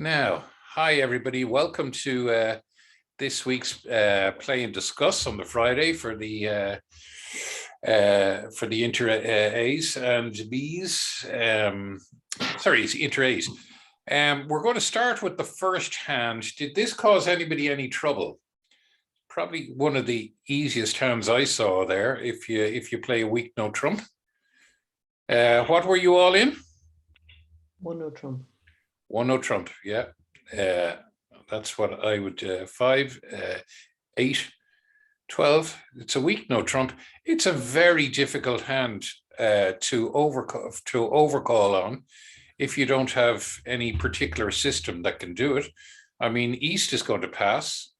Now, hi everybody. Welcome to this week's Play and Discuss on the Friday for the inter A's and B's. Sorry, it's inter A's. We're going to start with the first hand. Did this cause anybody any trouble? Probably one of the easiest hands I saw there. If you play a weak no trump. What were you all in? One no trump. One no trump, yeah. That's what I would 5, 8, 12. It's a weak no trump. It's a very difficult hand to overcall on if you don't have any particular system that can do it. I mean, East is going to pass.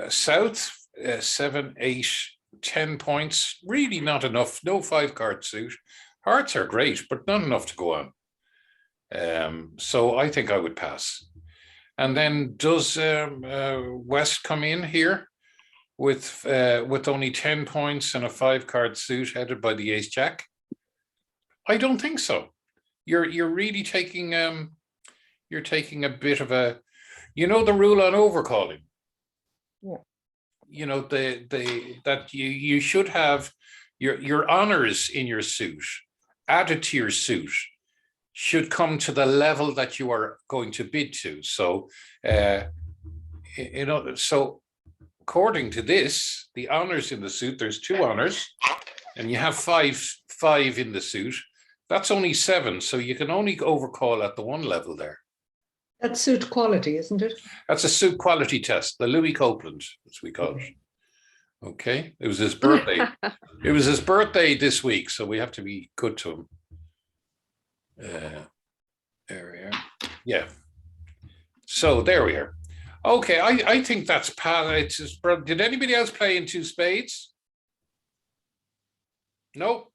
South 7, 8, 10 points. Really not enough. No 5-card suit. Hearts are great, but not enough to go on. So I think I would pass. And then does West come in here with only 10 points and a 5-card suit headed by the Ace Jack? I don't think so. You're really taking you're taking a bit of a, you know, the rule on overcalling. Yeah. You know, that you should have your honors in your suit added to your suit should come to the level that you are going to bid to. So, so according to this, the honors in the suit, there's 2 honors, and you have five in the suit. That's only 7, so you can only overcall at the 1 level there. That's suit quality, isn't it? That's a suit quality test, the Louis Copeland, as we call it. Okay, it was his birthday. It was his birthday this week, so we have to be good to him. There we are. Yeah. So there we are. Okay, I think that's did anybody else play in 2 spades? No.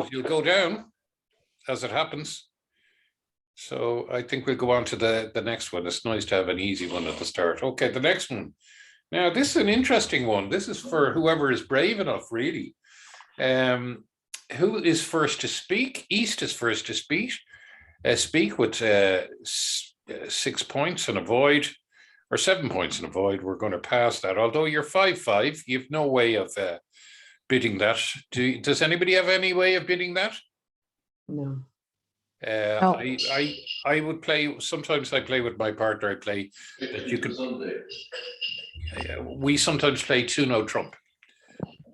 You'll go down as it happens. So I think we'll go on to the next one. It's nice to have an easy one at the start. Okay, the next one. Now, this is an interesting one. This is for whoever is brave enough, really. Who is first to speak? East is first to speak with 6 points and a void, or 7 points and a void. We're going to pass that. Although you're 5-5, you've no way of bidding that. Does anybody have any way of bidding that? No. No. I would play. Sometimes I play with my partner. I play that you can. We sometimes play 2 no trump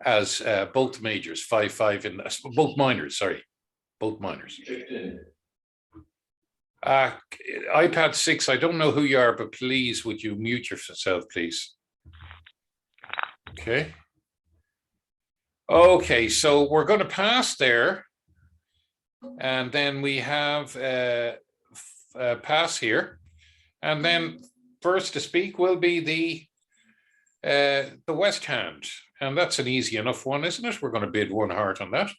as both majors, 5-5 in both minors. Sorry, both minors. iPad 6. I don't know who you are, but please, would you mute yourself, please? Okay. Okay, so we're going to pass there, and then we have pass here, and then first to speak will be the West hand. And that's an easy enough one, isn't it? We're going to bid 1 heart on that.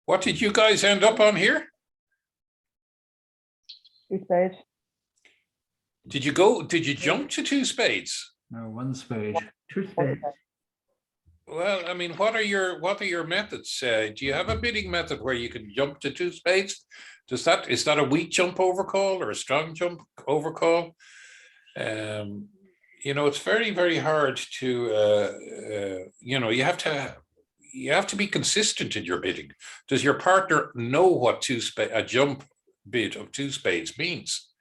What did you guys end up on here? 2 spades. Did you jump to 2 spades? No, 1 spade. 2 spades. Well, I mean, what are your methods? Do you have a bidding method where you can jump to 2 spades? Is that a weak jump overcall or a strong jump overcall? You know, it's very, very hard to, you know, you have to be consistent in your bidding. Does your partner know what a jump bid of 2 spades means?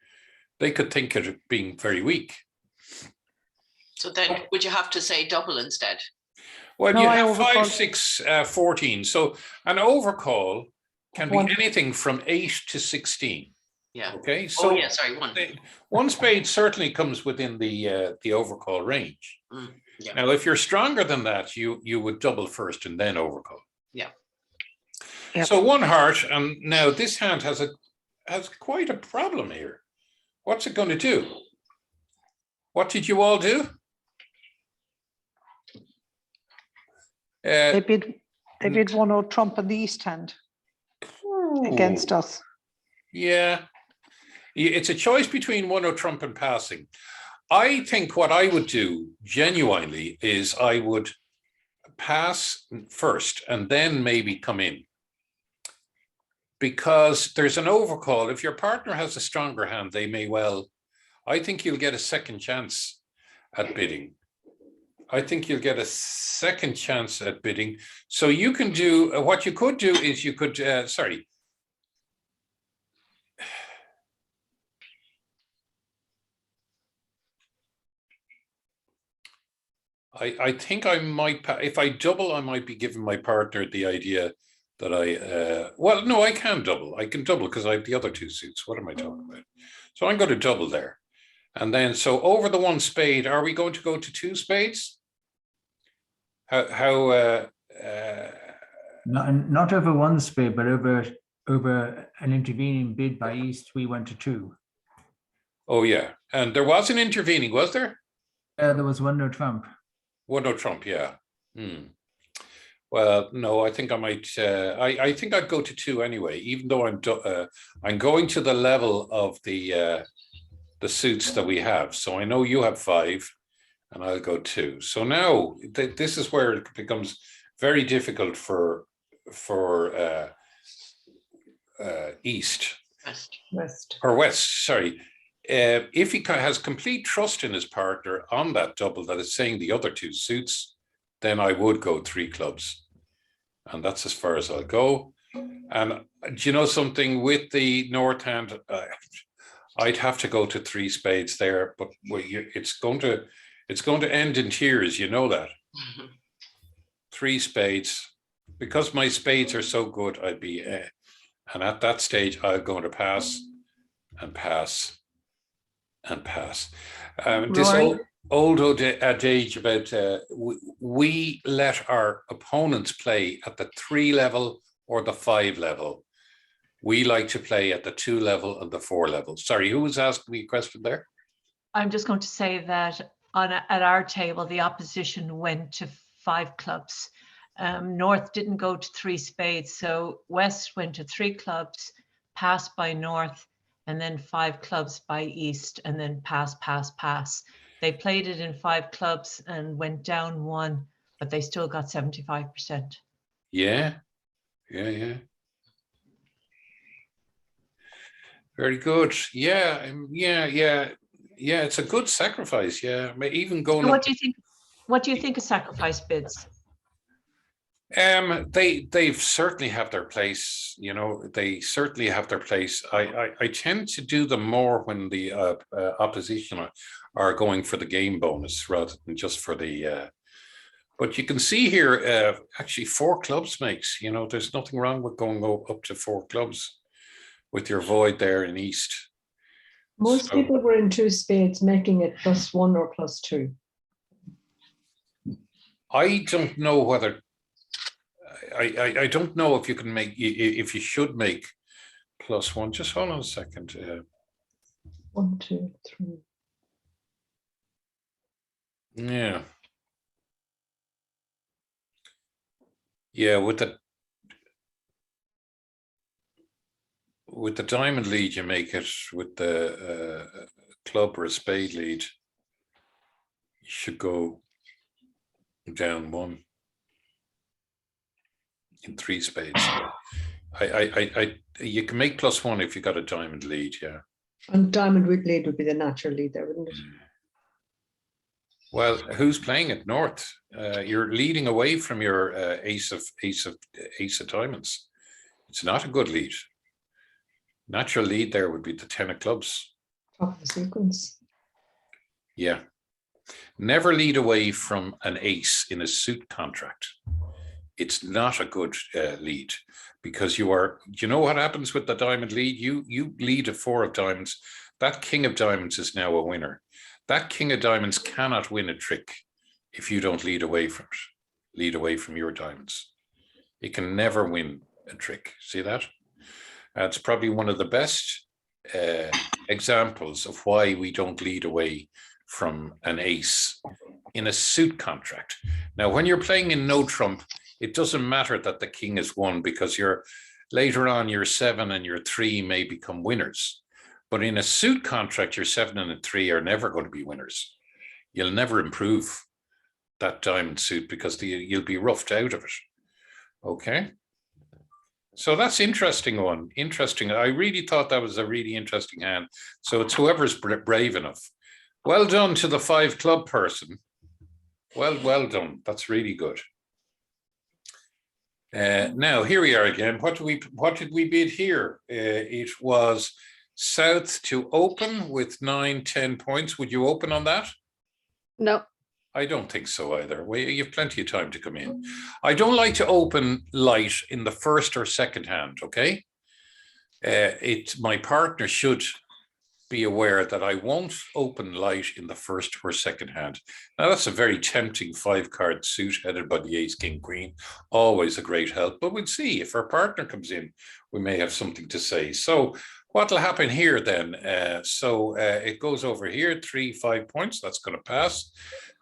They could think of it being very weak. So then would you have to say double instead? Well, no, you have 5, 6, 14. So an overcall can be anything from 8 to 16. Yeah. Okay. So yeah, sorry, 1. 1 spade certainly comes within the overcall range. Yeah. Now, if you're stronger than that, you would double first and then overcall. Yeah. Yep. So 1 heart, and now this hand has quite a problem here. What's it going to do? What did you all do? They bid 1 no trump on the East hand against us. Yeah. It's a choice between 1 no trump and passing. I think what I would do genuinely is I would pass first and then maybe come in. because there's an overcall. If your partner has a stronger hand, they may well. I think you'll get a second chance at bidding. I think you'll get a second chance at bidding. So you can do, what you could do is you could, sorry. I think I might, if I double, I might be giving my partner the idea that well, no, I can double. I can double because I have the other two suits. What am I talking about? So I'm going to double there. And then, so over the one spade, are we going to go to two spades? Not over one spade, but over an intervening bid by East, we went to two. Oh, yeah. And there was an intervening, was there? There was one no trump. One no trump, yeah. Well, no, I think I might. I think I'd go to two anyway, even though I'm going to the level of the suits that we have. So I know you have 5, and I'll go 2. So now this is where it becomes very difficult for East. West. Or West. Sorry. If he has complete trust in his partner on that double that is saying the other 2 suits, then I would go 3 clubs. And that's as far as I'll go. And do you know something, with the north hand, I'd have to go to 3 spades there, but it's going to end in tears, you know that. 3 spades, because my spades are so good, I'd be, and at that stage, I'm going to pass and pass and pass. This old adage about we let our opponents play at the 3 level or the 5 level. We like to play at the 2 level and the 4 level. Sorry, who was asking me a question there? I'm just going to say that at our table, the opposition went to 5 clubs. North didn't go to 3 spades, so West went to 3 clubs, passed by North, and then 5 clubs by East, and then pass, pass, pass. They played it in 5 clubs and went down 1, but they still got 75%. Yeah. Very good. Yeah. It's a good sacrifice. Yeah, even going. So what do you think? What do you think of sacrifice bids? They certainly have their place. You know, they certainly have their place. I tend to do them more when the opposition are going for the game bonus rather than just for the. But you can see here, actually 4 clubs makes. You know, there's nothing wrong with going up to 4 clubs with your void there in East. Most people were in 2 spades, making it +1 or +2. I don't know whether. I don't know if you can make, if you should make +1. Just hold on a second. 1, 2, 3. Yeah. Yeah, with the diamond lead, you make it. With the club or a spade lead, you should go down 1 in 3 spades. You can make +1 if you got a diamond lead, yeah. And diamond lead would be the natural lead there, wouldn't it? Well, who's playing it? North. You're leading away from your ace of diamonds. It's not a good lead. Natural lead there would be the 10 of clubs. Top of the sequence. Yeah. Never lead away from an ace in a suit contract. It's not a good lead, because you know what happens with the diamond lead? You lead a 4 of diamonds. That king of diamonds is now a winner. That king of diamonds cannot win a trick if you don't lead away from it. Lead away from your diamonds. It can never win a trick. See that? It's probably one of the best examples of why we don't lead away from an ace in a suit contract. Now, when you're playing in no trump, it doesn't matter that the king is 1, because later on your 7 and your 3 may become winners. But in a suit contract, your 7 and a 3 are never going to be winners. You'll never improve that diamond suit because you'll be roughed out of it. Okay. So that's interesting one. Interesting. I really thought that was a really interesting hand. So it's whoever's brave enough. Well done to the 5 club person. Well done. That's really good. Now here we are again. What did we bid here? It was South to open with 9-10 points. Would you open on that? No. I don't think so either. You have plenty of time to come in. I don't like to open light in the first or second hand, okay? My partner should be aware that I won't open light in the first or second hand. Now, that's a very tempting 5-card suit headed by the ace, king, queen. Always a great help, but we'll see. If our partner comes in, we may have something to say. So what will happen here then? It goes over here, 3-5 points. That's going to pass.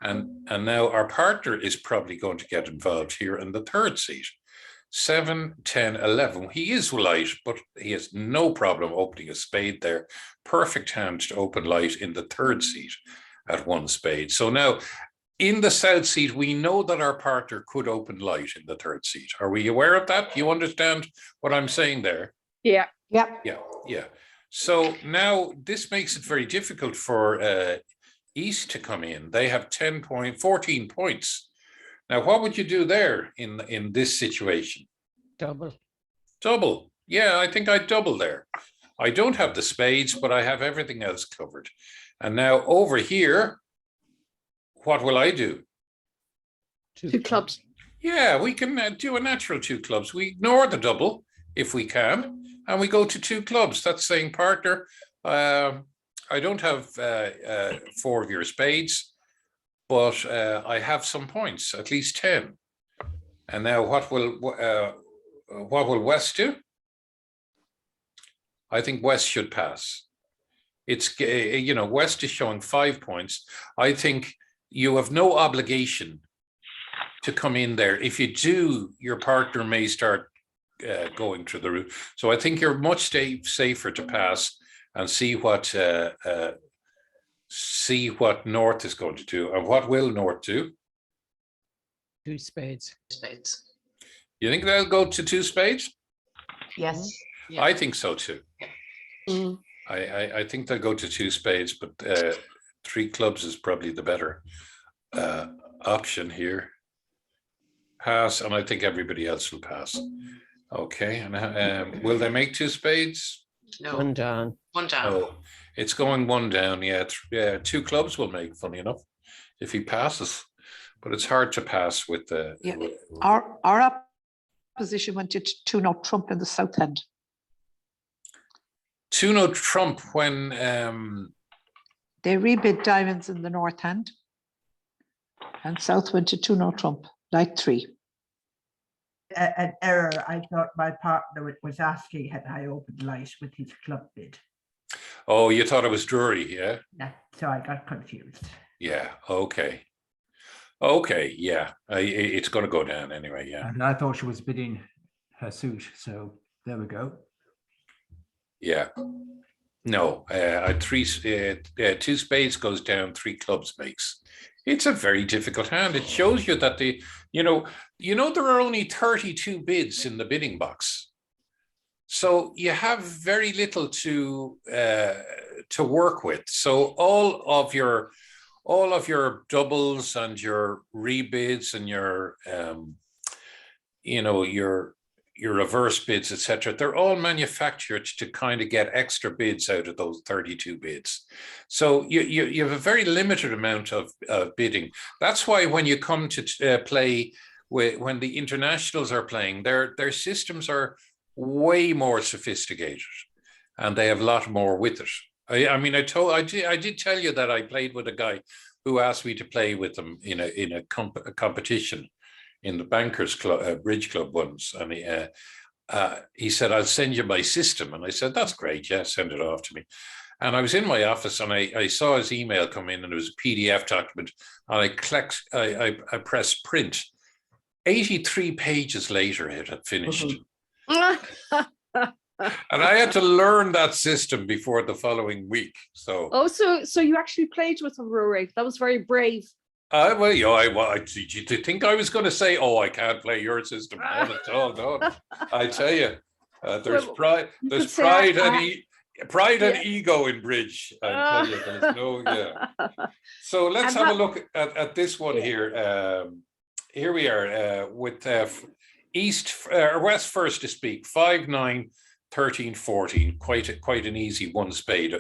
And now our partner is probably going to get involved here in the third seat. 7, 10, 11. He is light, but he has no problem opening a spade there. Perfect hand to open light in the third seat at 1 spade. So now in the south seat, we know that our partner could open light in the third seat. Are we aware of that? You understand what I'm saying there? Yeah. Yeah. So now this makes it very difficult for East to come in. They have 14 points. Now, what would you do there in this situation? Double. Yeah, I think I'd double there. I don't have the spades, but I have everything else covered. And now over here, what will I do? 2 clubs. Yeah, we can do a natural 2 clubs. We ignore the double if we can, and we go to 2 clubs. That's saying, partner, I don't have 4 of your spades, but I have some points, at least 10. And now what will West do? I think West should pass. It's, West is showing 5 points. I think you have no obligation to come in there. If you do, your partner may start going through the roof. So I think you're much safer to pass and see what North is going to do. And what will North do? 2 spades. You think they'll go to 2 spades? Yes. Yeah. I think so too. Mm. I think they'll go to 2 spades, but 3 clubs is probably the better option here. Pass, and I think everybody else will pass. Okay, and will they make 2 spades? No. 1 down. 1 down. Oh, it's going 1 down. Yeah, 2 clubs will make, funny enough, if he passes. But it's hard to pass with the. Yeah. Our opposition went to 2-0 Trump in the south end. 2-0 Trump when They rebid diamonds in the north end, and south went to 2-0 Trump, like 3. An error. I thought my partner was asking had I opened light with his club bid. Oh, you thought it was Drury, yeah? So I got confused. Yeah, okay, yeah. It's going to go down anyway, yeah. And I thought she was bidding her suit. So there we go. Yeah. No, 2 spades goes down, 3 clubs makes. It's a very difficult hand. It shows you that there are only 32 bids in the bidding box. So you have very little to work with. So all of your doubles and your rebids and your your reverse bids, etc., they're all manufactured to kind of get extra bids out of those 32 bids. So you have a very limited amount of bidding. That's why when you come to play when the internationals are playing, their systems are way more sophisticated, and they have a lot more with it. I did tell you that I played with a guy who asked me to play with him in a competition in the Bankers Club, Bridge Club once, and he said, "I'll send you my system," and I said, "That's great, yeah, send it off to me." And I was in my office, and I saw his email come in, and it was a PDF document, and I pressed print. 83 pages later, it had finished. And I had to learn that system before the following week. So so you actually played with him, Rory. That was very brave. Well, yeah, did you think I was going to say, "Oh, I can't play your system"? Not at all. No, I tell you, there's Well, pride. you There's could say pride I- pride and Yeah. ego in bridge. I tell you, there's no. Yeah. So let's And have a how- look at this one here. Here we are with East or West first to speak. 5, 9, 13, 14. Quite an easy one spade.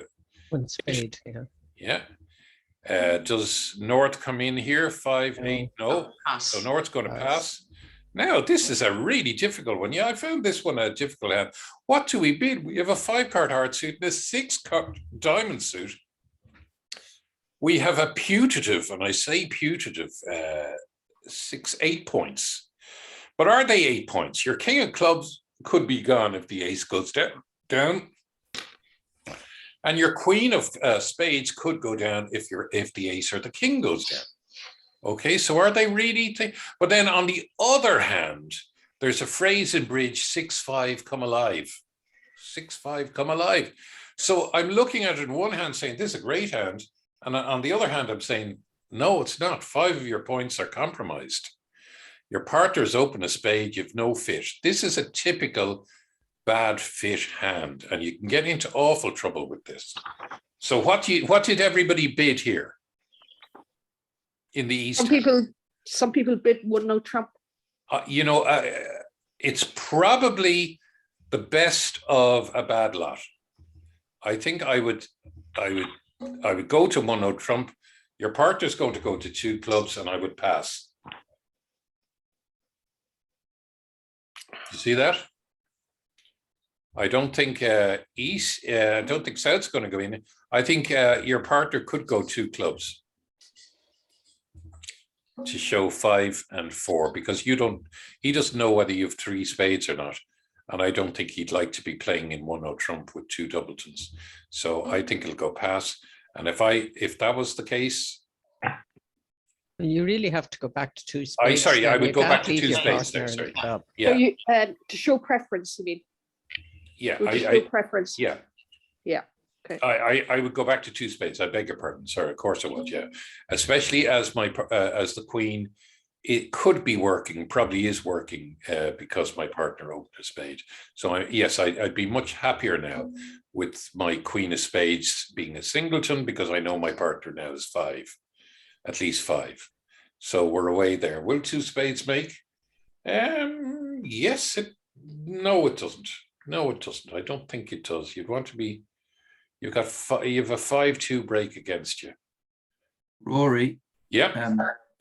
One spade, yeah. Yeah. Does North come in here? 5, 8? No. Pass. So North's going to Pass. pass. Now, this is a really difficult one. Yeah, I found this one a difficult hand. What do we bid? We have a 5-card heart suit and a 6-card diamond suit. We have a putative, and I say putative, 8 points. But are they 8 points? Your king of clubs could be gone if the ace goes down. And your queen of spades could go down if the ace or the king goes down. Okay, so are they really? But then on the other hand, there's a phrase in bridge: 6-5, come alive. 6-5, come alive. So I'm looking at it in one hand saying this is a great hand, and on the other hand I'm saying no, it's not. 5 of your points are compromised. Your partner's open a spade, you've no fit. This is a typical bad fit hand, and you can get into awful trouble with this. So what did everybody bid here in the East? Some people bid 1-0 trump. It's probably the best of a bad lot. I think I would go to 1-0 trump. Your partner's going to go to 2 clubs, and I would pass. You see that? I don't think East, I don't think South's going to go in. I think your partner could go 2 clubs to show 5 and 4, because he doesn't know whether you have 3 spades or not. And I don't think he'd like to be playing in 1-0 trump with 2 doubletons. So I think it'll go pass. And if that was the case, You really have to go back to 2 spades. I then. would You go can't back to leave 2 your spades partner there, in sorry. the club. So yeah, you to show preference, you mean? yeah, To show preference. yeah. Yeah. Okay. I would go back to 2 spades. I beg your pardon. Sorry, of course I would. Yeah, especially as as the queen, it could be working. Probably is working because my partner opened a spade. So yes, I'd be much happier now with my queen of spades being a singleton, because I know my partner now is 5, at least 5. So we're away there. Will 2 spades make? Yes. No, it doesn't. No, it doesn't. I don't think it does. You'd want to be. You have a 5-2 break against you. Rory, Yeah.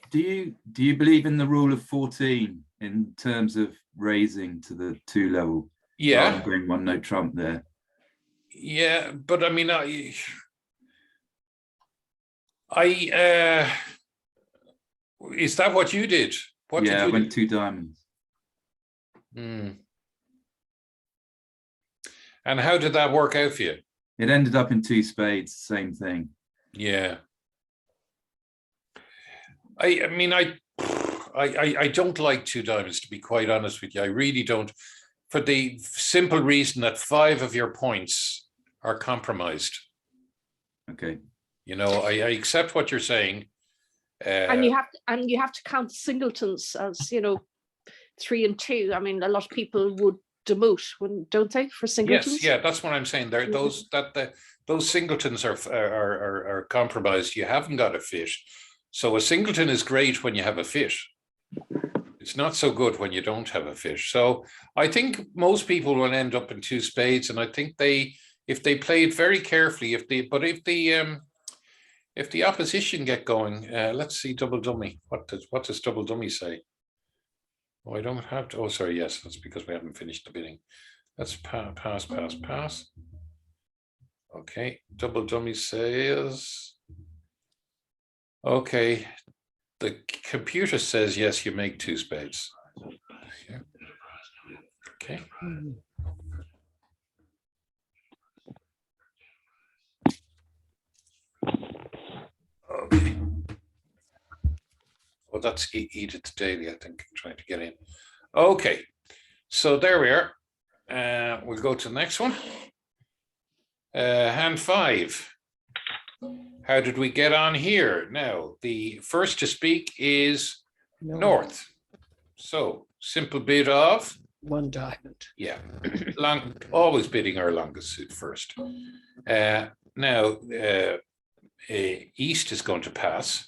do you believe in the rule of 14 in terms of raising to the 2 level? Yeah. Going 1-0 trump there. Yeah, but I mean, is that what you did? What did I you went do? 2 diamonds. And how did that work out for you? It ended up in 2 spades, same thing. Yeah. I mean, I don't like 2 diamonds, to be quite honest with you. I really don't, for the simple reason that 5 of your points are compromised. Okay. I accept what you're saying. And you have to count singletons as 3 and 2. I mean, a lot of people would demote, don't they, for singletons? Yes, yeah, that's what I'm saying. There, those singletons are compromised. You haven't got a fit. So a singleton is great when you have a fit. It's not so good when you don't have a fit. So I think most people will end up in 2 spades, and I think if they play it very carefully, if the opposition get going, let's see double dummy. What does double dummy say? Oh, I don't have to. Oh, sorry. Yes, that's because we haven't finished the bidding. Let's pass. Okay, double dummy says. Okay, the computer says yes. You make 2 spades. Okay. Okay. Well, that's Edith Daly, I think, trying to get in. Okay, so there we are. We'll go to the next one. Hand 5. How did we get on here? Now, the first to speak is North. So simple bid of, 1 diamond. yeah, always bidding our longest suit first. Now, East is going to pass.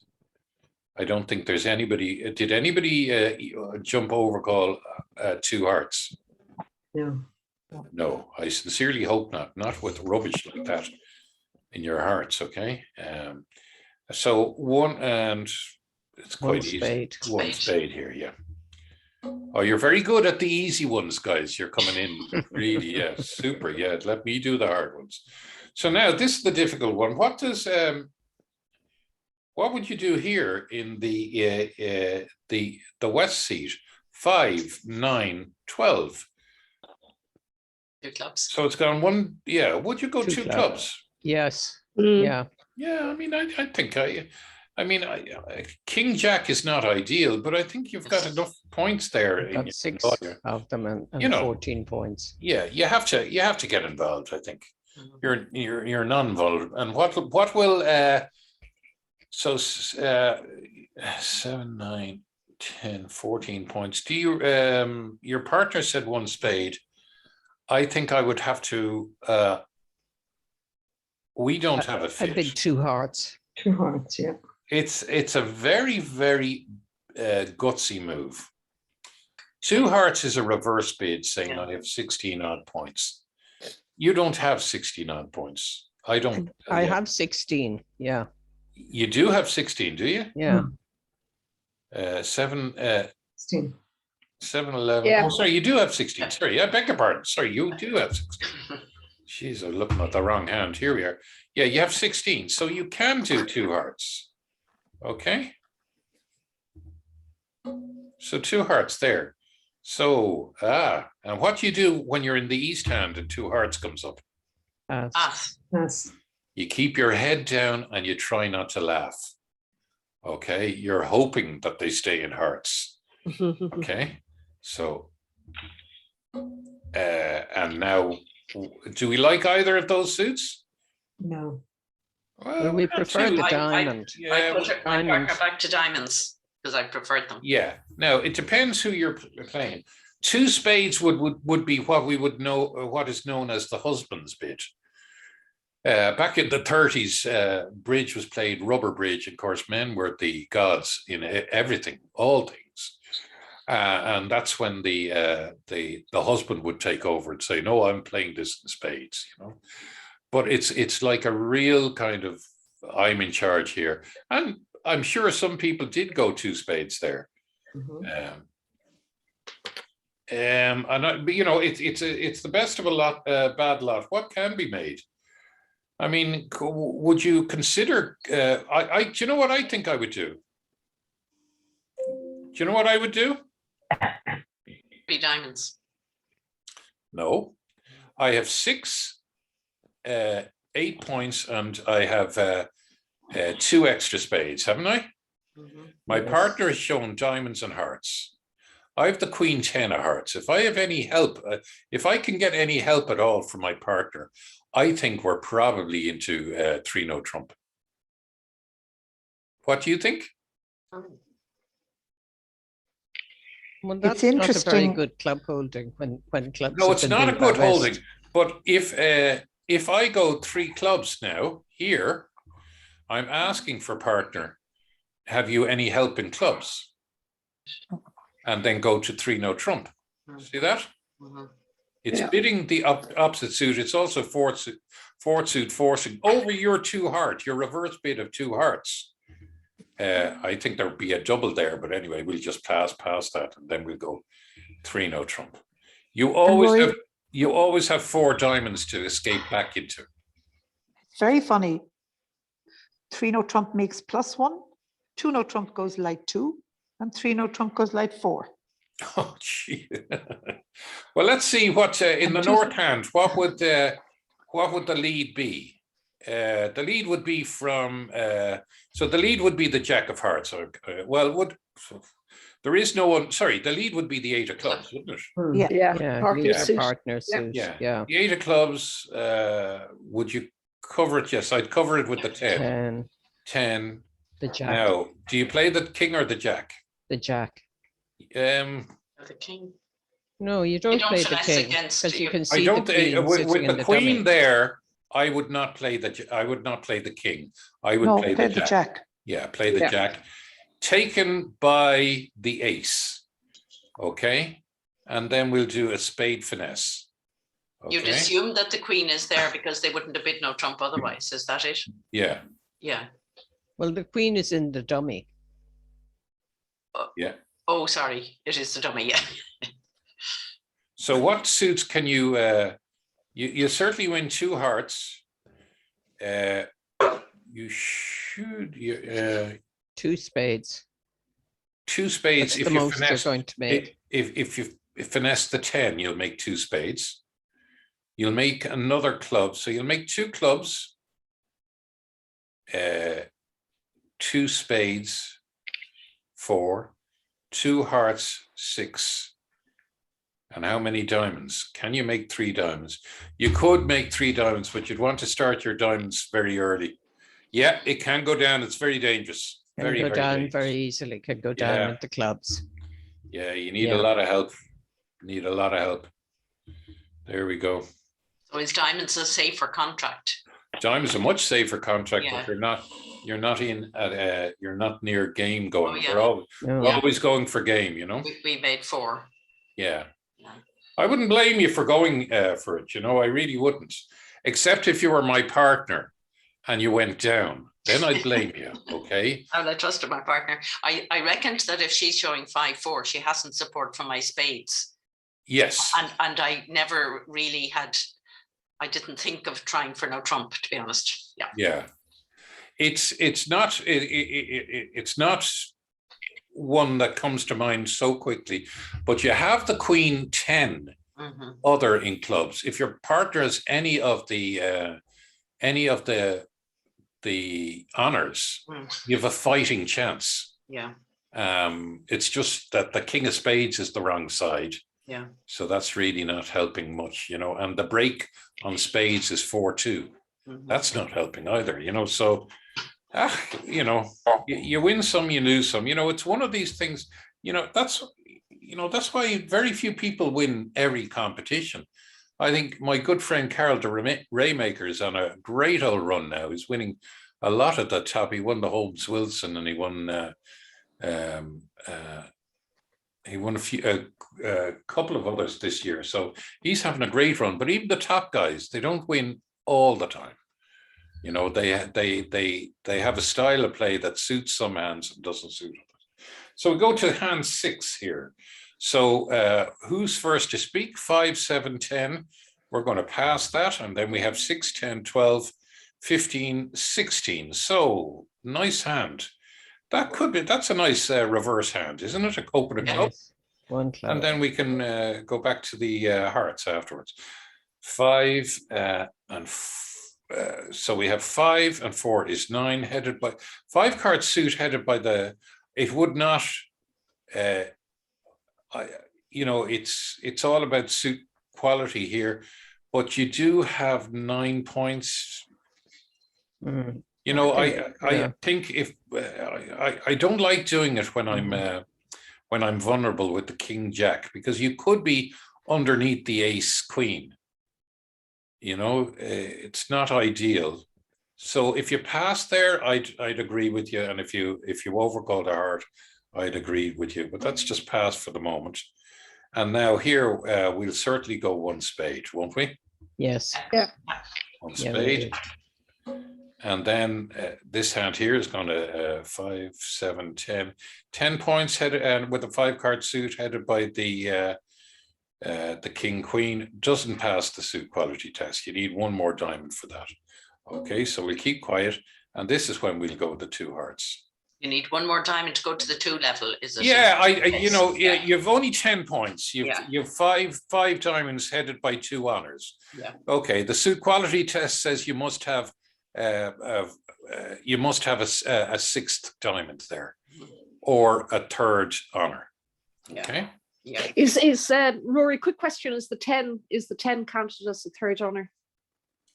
I don't think there's anybody, did anybody jump over call 2 hearts? No. No, I sincerely hope not with rubbish like that in your hearts, okay? So 1, and it's quite easy. Spade. 1 spade here, yeah. Oh, you're very good at the easy ones, guys. You're coming in really, yeah, super. Yeah, let me do the hard ones. So now this is the difficult one. What does what would you do here in the west seat? 5, 9, 12. 2 clubs. So it's gone 1. Yeah, would you go 2 clubs? Yes. Mm. Yeah. Yeah, I mean, I think King Jack is not ideal, but I think you've got enough points there. Got 6 of them and You know, 14 points. Yeah, you have to get involved. I think you're non-involved. And what will so 7, 9, 10, 14 points. Do you your partner said 1 spade? I think I would have to. We don't have a fit. I bid 2 hearts. 2 hearts, yeah. It's a very, very gutsy move. 2 hearts is a reverse bid saying I have 16 odd points. You don't have 16 odd points. I don't. I have 16. Yeah. You do have 16, do you? Yeah. 7, 16. 7, 11. Yeah. Oh, sorry, you do have 16. Sorry, I beg your pardon. Sorry, you do have 16. Jeez, I'm looking at the wrong hand. Here we are. Yeah, you have 16. So you can do 2 hearts. Okay. So 2 hearts there. So, and what do you do when you're in the east hand and 2 hearts comes up? Pass. Yes. You keep your head down and you try not to laugh. Okay. You're hoping that they stay in hearts. Okay. So, and now, do we like either of those suits? No. Well, we prefer the diamond. I put my partner Diamonds. back to diamonds because I preferred them. Yeah. Now it depends who you're playing. 2 spades would be what we would know, what is known as the husband's bid. Back in the 30s, bridge was played, rubber bridge. Of course, men were the gods in everything, all things, and that's when the husband would take over and say, "No, I'm playing this in spades," you know. But it's like a real kind of I'm in charge here, and I'm sure some people did go 2 spades there. And you know, it's the best of a lot, bad lot. What can be made? I mean, would you consider? Do you know what I think I would do? Do you know what I would do? 3 diamonds. No, I have 6, 8 points, and I have 2 extra spades, haven't I? My partner has shown diamonds and hearts. I have the Queen 10 of hearts. If I have any help, if I can get any help at all from my partner, I think we're probably into 3 no trump. What do you think? Well, that's It's not a very interesting. good club holding when clubs. No, have it's been not a bid by good holding. West. But if I go 3 clubs now here, I'm asking for partner. Have you any help in clubs? And then go to 3 no trump. See that? It's bidding the opposite suit. It's also fourth suit forcing over your 2 heart, your reverse bid of 2 hearts. I think there'll be a double there, but anyway, we'll just pass that, and then we'll go 3 no trump. You always have 4 diamonds to escape back into. It's very funny. 3 no trump makes +1, 2 no trump goes light 2, and 3 no trump goes light 4. Oh, gee. Well, let's see what in the north hand. What would the lead be? The lead would be from. So the lead would be the Jack of Hearts. There is no one. Sorry, the lead would be the 8 of clubs, wouldn't it? Yeah, Yeah, partner lead a suit. partner suit. Yeah. Yeah. The 8 of clubs. Would you cover it. Yes, I'd cover it with the 10. 10, 10. the jack, Now, do you play the king or the jack? the jack. Um, The king. No, you don't don't play the finesse king against because you you. can I see the don't queen with sitting in the the queen dummy. there. I would not play I would not play the king. I would No, play play the the jack. jack. Yeah, play the Yeah. jack. Taken by the ace. Okay, and then we'll do a spade finesse. You'd Okay. assume that the queen is there because they wouldn't have bid no trump otherwise. Is that it? Yeah. Yeah. Well, the queen is in the dummy. Yeah. Oh, sorry. It is the dummy. Yeah. So what suits can you? You certainly win 2 hearts. You should. 2 spades. 2 spades. That's If the you most you're finesse, going to make. if you finesse the 10, you'll make 2 spades. You'll make another club, so you'll make 2 clubs, 2 spades, 4, 2 hearts, 6. And how many diamonds? Can you make 3 diamonds? You could make 3 diamonds, but you'd want to start your diamonds very early. Yeah, it can go down. It's very dangerous. Can Very, go very down dangerous. very easily. Can go down Yeah. with the clubs. Yeah, you need Yeah. a lot of help. Need a lot of help. There we go. So is diamonds a safer contract? Diamonds a much safer contract, Yeah. but you're not in at you're not near game going. Oh, yeah. No. We're always going for game, you know. We made 4. Yeah. Yeah. I wouldn't blame you for going for it, you know. I really wouldn't, except if you were my partner and you went down, then I'd blame you. Okay. And I trusted my partner. I reckoned that if she's showing 5-4, she hasn't support from my spades. Yes. And I never really had, I didn't think of trying for no trump, to be honest. Yeah. Yeah. It's not it's not one that comes to mind so quickly, but you have the queen 10 Mhm. other in clubs. If your partner has any of the honors, you have a fighting chance. Yeah. It's just that the king of spades is the wrong side. Yeah. So that's really not helping much, you know, and the break on spades is 4-2. Mhm. That's not helping either, you know. So you know, you win some, you lose some, you know. It's one of these things, you know. That's why very few people win every competition. I think my good friend Carol de Raymaker is on a great old run now. He's winning a lot at the top. He won the Holmes Wilson, and he won a couple of others this year. So he's having a great run. But even the top guys, they don't win all the time. You know, they have a style of play that suits some hands and doesn't suit others. So we go to hand 6 here. So who's first to speak? 5, 7, 10. We're going to pass that. And then we have 6, 10, 12, 15, 16. So nice hand. That's a nice reverse hand, isn't it? Open a club. Yes. 1 club. And then we can go back to the hearts afterwards. 5 and so we have 5 and 4 is 9, headed by 5 card suit, headed by the. It would not. You know, it's all about suit quality here, but you do have 9 points. Mm. You know, Okay, I yeah. think if I don't like doing it when I'm vulnerable with the king jack, because you could be underneath the ace queen. You know, it's not ideal. So if you pass there, I'd agree with you, and if you overcall the heart, I'd agree with you. But that's just pass for the moment. And now here we'll certainly go 1 spade, won't we? Yes. 1 Yeah, we spade. do. And then this hand here is going to 5, 7, 10. 10 points headed, and with a 5 card suit headed by the king queen. Doesn't pass the suit quality test. You need 1 more diamond for that. Okay, so we'll keep quiet, and this is when we'll go with the 2 hearts. You need 1 more diamond to go to the 2 level, is it? Yeah, you know, Yeah. you've only 10 points. You've 5 diamonds headed by 2 honors. Yeah. Okay, the suit quality test says you must have a 6th diamond there, or a 3rd honor. Yeah. Okay. Yeah. Is Rory? Quick question: Is the 10 counted as the 3rd honor?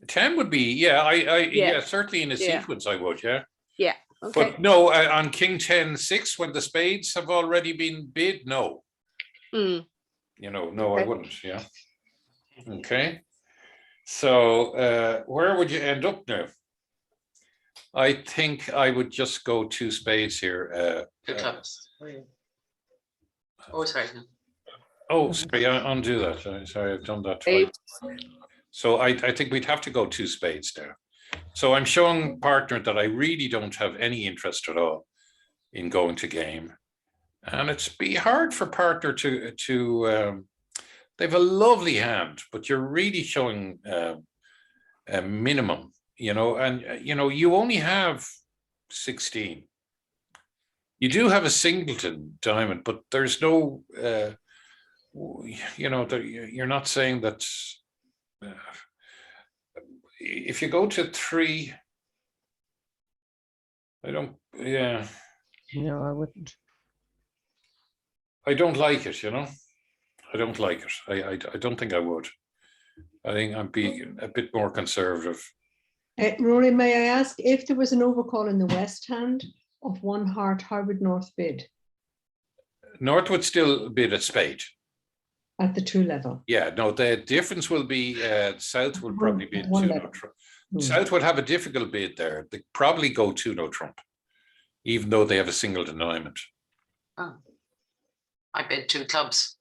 10 would be, yeah, Yeah. yeah, certainly in a Yeah. sequence I would, yeah. Yeah, okay. But no, on King 10, 6, when the spades have already been bid, no. Mm, No, I Okay. wouldn't, yeah. Okay. So where would you end up now? I think I would just go 2 spades here. Two clubs. Oh, sorry. no. Oh, sorry, undo that. Sorry, I've done that Spades. twice. So I think we'd have to go 2 spades there. So I'm showing partner that I really don't have any interest at all in going to game. And it's be hard for partner to they've a lovely hand, but you're really showing a minimum, and you only have 16. You do have a singleton diamond, but there's no, you're not saying that if you go to 3, No, I wouldn't. I don't like it, I don't like it. I don't think I would. I think I'm being a bit more conservative. Rory, may I ask if there was an overcall in the west hand of 1 heart, how would North bid North would still bid a spade. at the 2 level? Yeah, no, the difference will be South will probably bid One 2 level. no trump. South would have a difficult bid there. They probably go 2 no trump, even though they have a single diamond. Oh. I bid 2 clubs.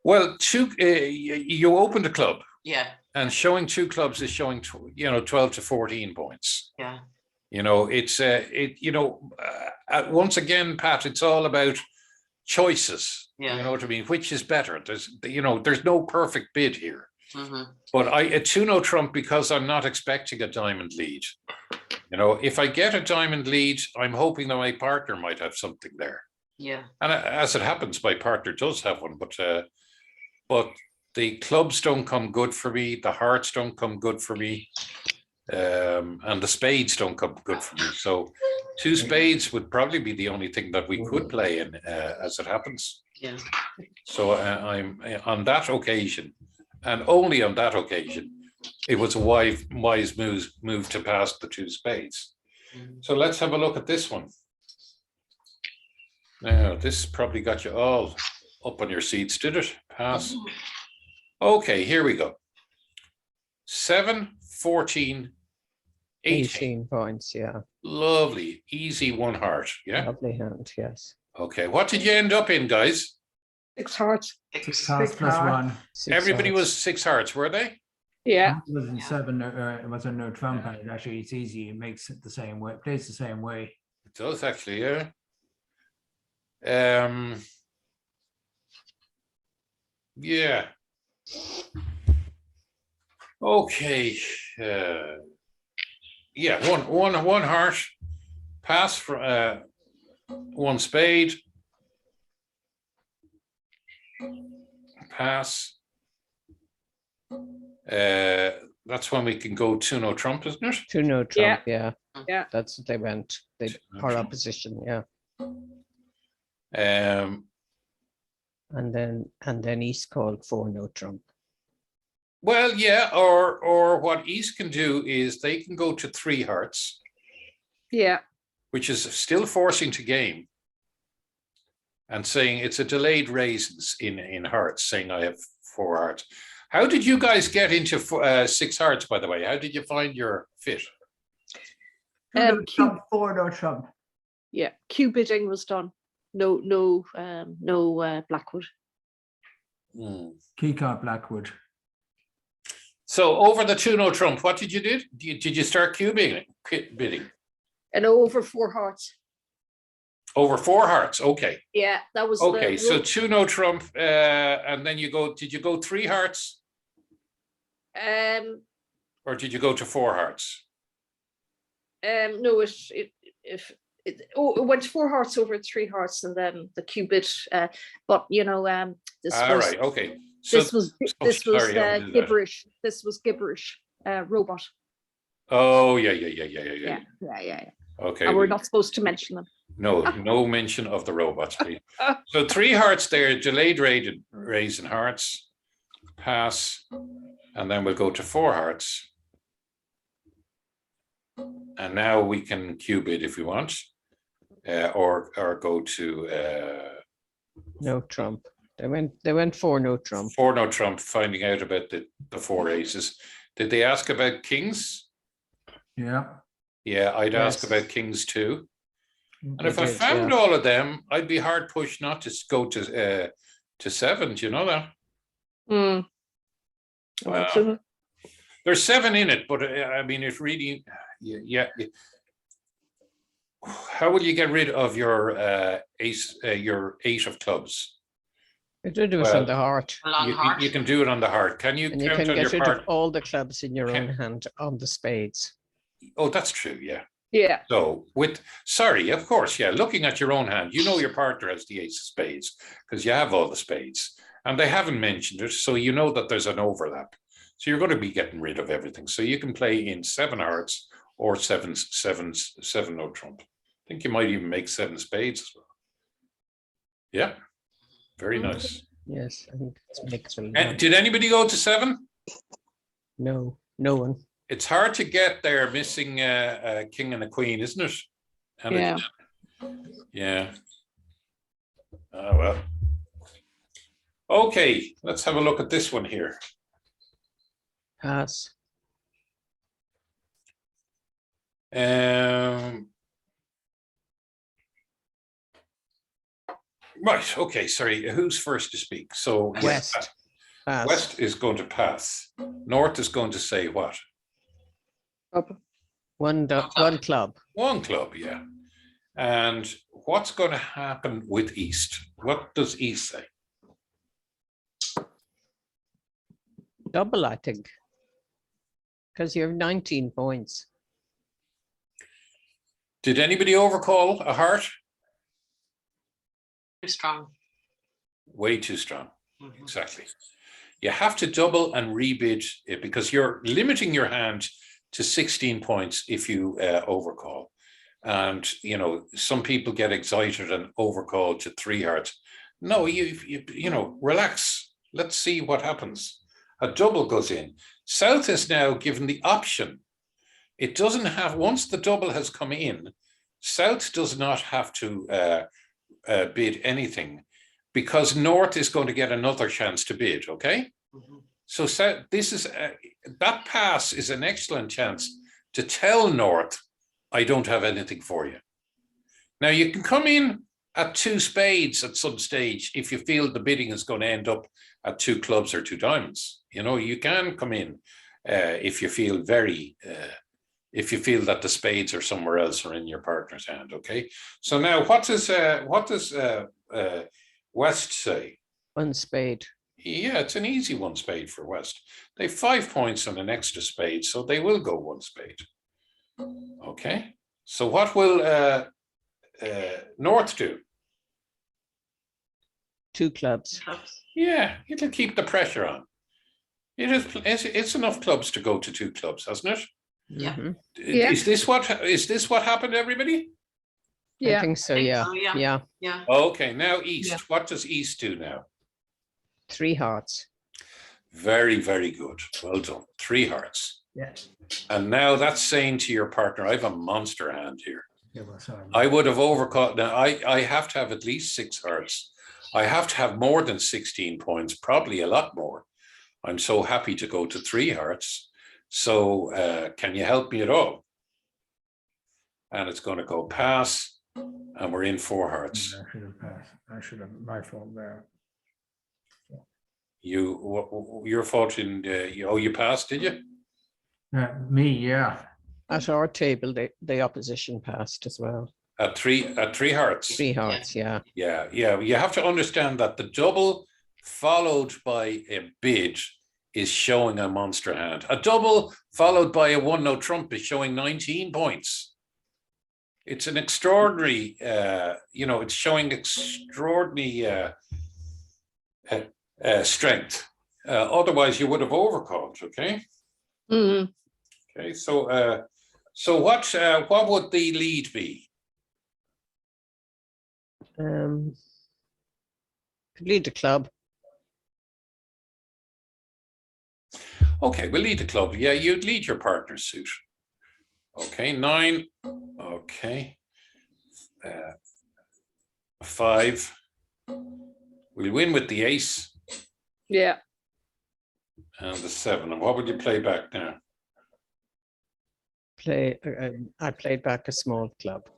Well, you open the club, Yeah, and showing 2 clubs is showing 12 to 14 points. yeah. It's once again, Pat, it's all about choices. Yeah. You know what I mean? Which is better? There's no perfect bid here. Mm-hmm. But a 2 no trump, because I'm not expecting a diamond lead. If I get a diamond lead, I'm hoping that my partner might have something there. Yeah. And as it happens, my partner does have one, but the clubs don't come good for me. The hearts don't come good for me. And the spades don't come good for me. So 2 spades would probably be the only thing that we could play in as it happens. Yeah. So I'm on that occasion, and only on that occasion, it was a wise move to pass the 2 spades. So let's have a look at this one. Now, this probably got you all up on your seats, did it? Pass. Okay, here we go. 7, 14, 18. 18 points, yeah. Lovely, easy 1 heart, yeah? Lovely hand, yes. Okay, what did you end up in, guys? 6 hearts. 6 Hearts plus hearts. 1. 6 Everybody hearts. was 6 hearts, were they? Yeah. It was in 7, it was a no trump, and actually it's easy, it makes it the same way, plays the same way. It does actually, yeah. Yeah. Okay. Yeah, one heart, pass for 1 spade, pass. That's when we can go 2 no trump, isn't it? 2 no trump, yeah. Yeah. That's what they went. They par opposition, yeah. Um, And then East called 4 no trump. well, yeah, or what East can do is they can go to 3 hearts, Yeah. which is still forcing to game, and saying it's a delayed raise in hearts, saying I have 4 hearts. How did you guys get into 6 hearts, by the way? How did you find your fit? 2 no Q- trump, 4 no trump. Yeah. Q bidding was done. No Blackwood. Keycard Blackwood. So over the 2 no trump, what did you do? Did you start bidding? And over 4 hearts. Over 4 hearts, okay. Yeah, that was Okay, the so rule. 2 no trump, and then did you go 3 hearts, or did you go to 4 hearts? No, it went 4 hearts over 3 hearts, and then the Q bid. But this All was right, okay. So, this was sorry, I'll do that. gibberish. This was gibberish. Robot. Oh, yeah. Yeah. Okay. And we're not supposed to mention them. No mention of the robots, please. So 3 hearts there, delayed raise in hearts, pass, and then we'll go to 4 hearts. And now we can cube it if we want, or go to No trump. They went for no trump. for no trump, finding out about the 4 aces. Did they ask about kings? Yeah. Yeah, I'd ask Yes. about kings too. And They if I did, found yeah. all of them, I'd be hard pushed not to go to 7. Do you know that? Mm. Well, there's 7 in it, but I mean, it really, yeah. How will you get rid of your ace, your 8 of clubs? It did it Well, on the heart. A long You heart. can do it on the heart. Can you And you count can on your get rid of part? all the clubs in your own Can- hand on the spades. Oh, that's true. Yeah. Yeah. So sorry, of course, yeah. Looking at your own hand, you know your partner has the ace of spades because you have all the spades, and they haven't mentioned it, so you know that there's an overlap. So you're going to be getting rid of everything. So you can play in 7 hearts or 7 no trump. I think you might even make 7 spades as well. Yeah, very nice. Yes, I think it's mixed. And did anybody go to 7? No, no one. It's hard to get there missing a king and a queen, isn't it? And Yeah. Yeah. Oh, well. Okay, let's have a look at this one here. Pass. Right, okay, sorry. Who's first to speak? So West. Pass. West is going to pass. North is going to say what? One club. 1 club, yeah. And what's going to happen with East? What does East say? Double, I think. Because you have 19 points. Did anybody overcall a heart? Too strong. Way too strong. Exactly. You have to double and rebid it because you're limiting your hand to 16 points if you overcall. And, you know, some people get excited and overcall to 3 hearts. No, you know, relax. Let's see what happens. A double goes in. South is now given the option. It doesn't have, once the double has come in, South does not have to bid anything because North is going to get another chance to bid, okay? So this is, that pass is an excellent chance to tell North, I don't have anything for you. Now you can come in at 2 spades at some stage if you feel the bidding is going to end up at 2 clubs or 2 diamonds. You know, you can come in if you feel if you feel that the spades are somewhere else or in your partner's hand. Okay. So now, what does West say? 1 spade. Yeah, it's an easy 1 spade for West. They have 5 points on an extra spade, so they will go 1 spade. Okay. So what will North do? 2 clubs. Yeah, it'll keep the pressure on. It's enough clubs to go to 2 clubs, hasn't it? Yeah. Mhm. Yeah. Is this what happened, everybody? I Yeah. think so, think yeah. so, yeah. Yeah. Yeah. Okay, now East. Yeah. What does East do now? 3 hearts. Very, very good. Well done. 3 hearts. Yeah. And now that's saying to your partner, I have a monster hand here. Yeah, well, sorry. I would have overcaught. Now I have to have at least 6 hearts. I have to have more than 16 points, probably a lot more. I'm so happy to go to 3 hearts. So can you help me at all? And it's going to go pass, and we're in 4 hearts. I should have passed. I should have, my fault there. Your fault in you passed, did you? Me, yeah. At our table, the opposition passed as well. At 3 hearts. 3 hearts, yeah. Yeah. You have to understand that the double followed by a bid is showing a monster hand. A double followed by a 1 no trump is showing 19 points. It's an extraordinary, it's showing extraordinary strength. Otherwise, you would have overcalled. Okay. Mm. Okay. So what would the lead be? Could lead the club. Okay, we'll lead the club. Yeah, you'd lead your partner's suit. Okay, 9. Okay. 5. We'll win with the ace Yeah. and the 7. And what would you play back now? I played back a small club.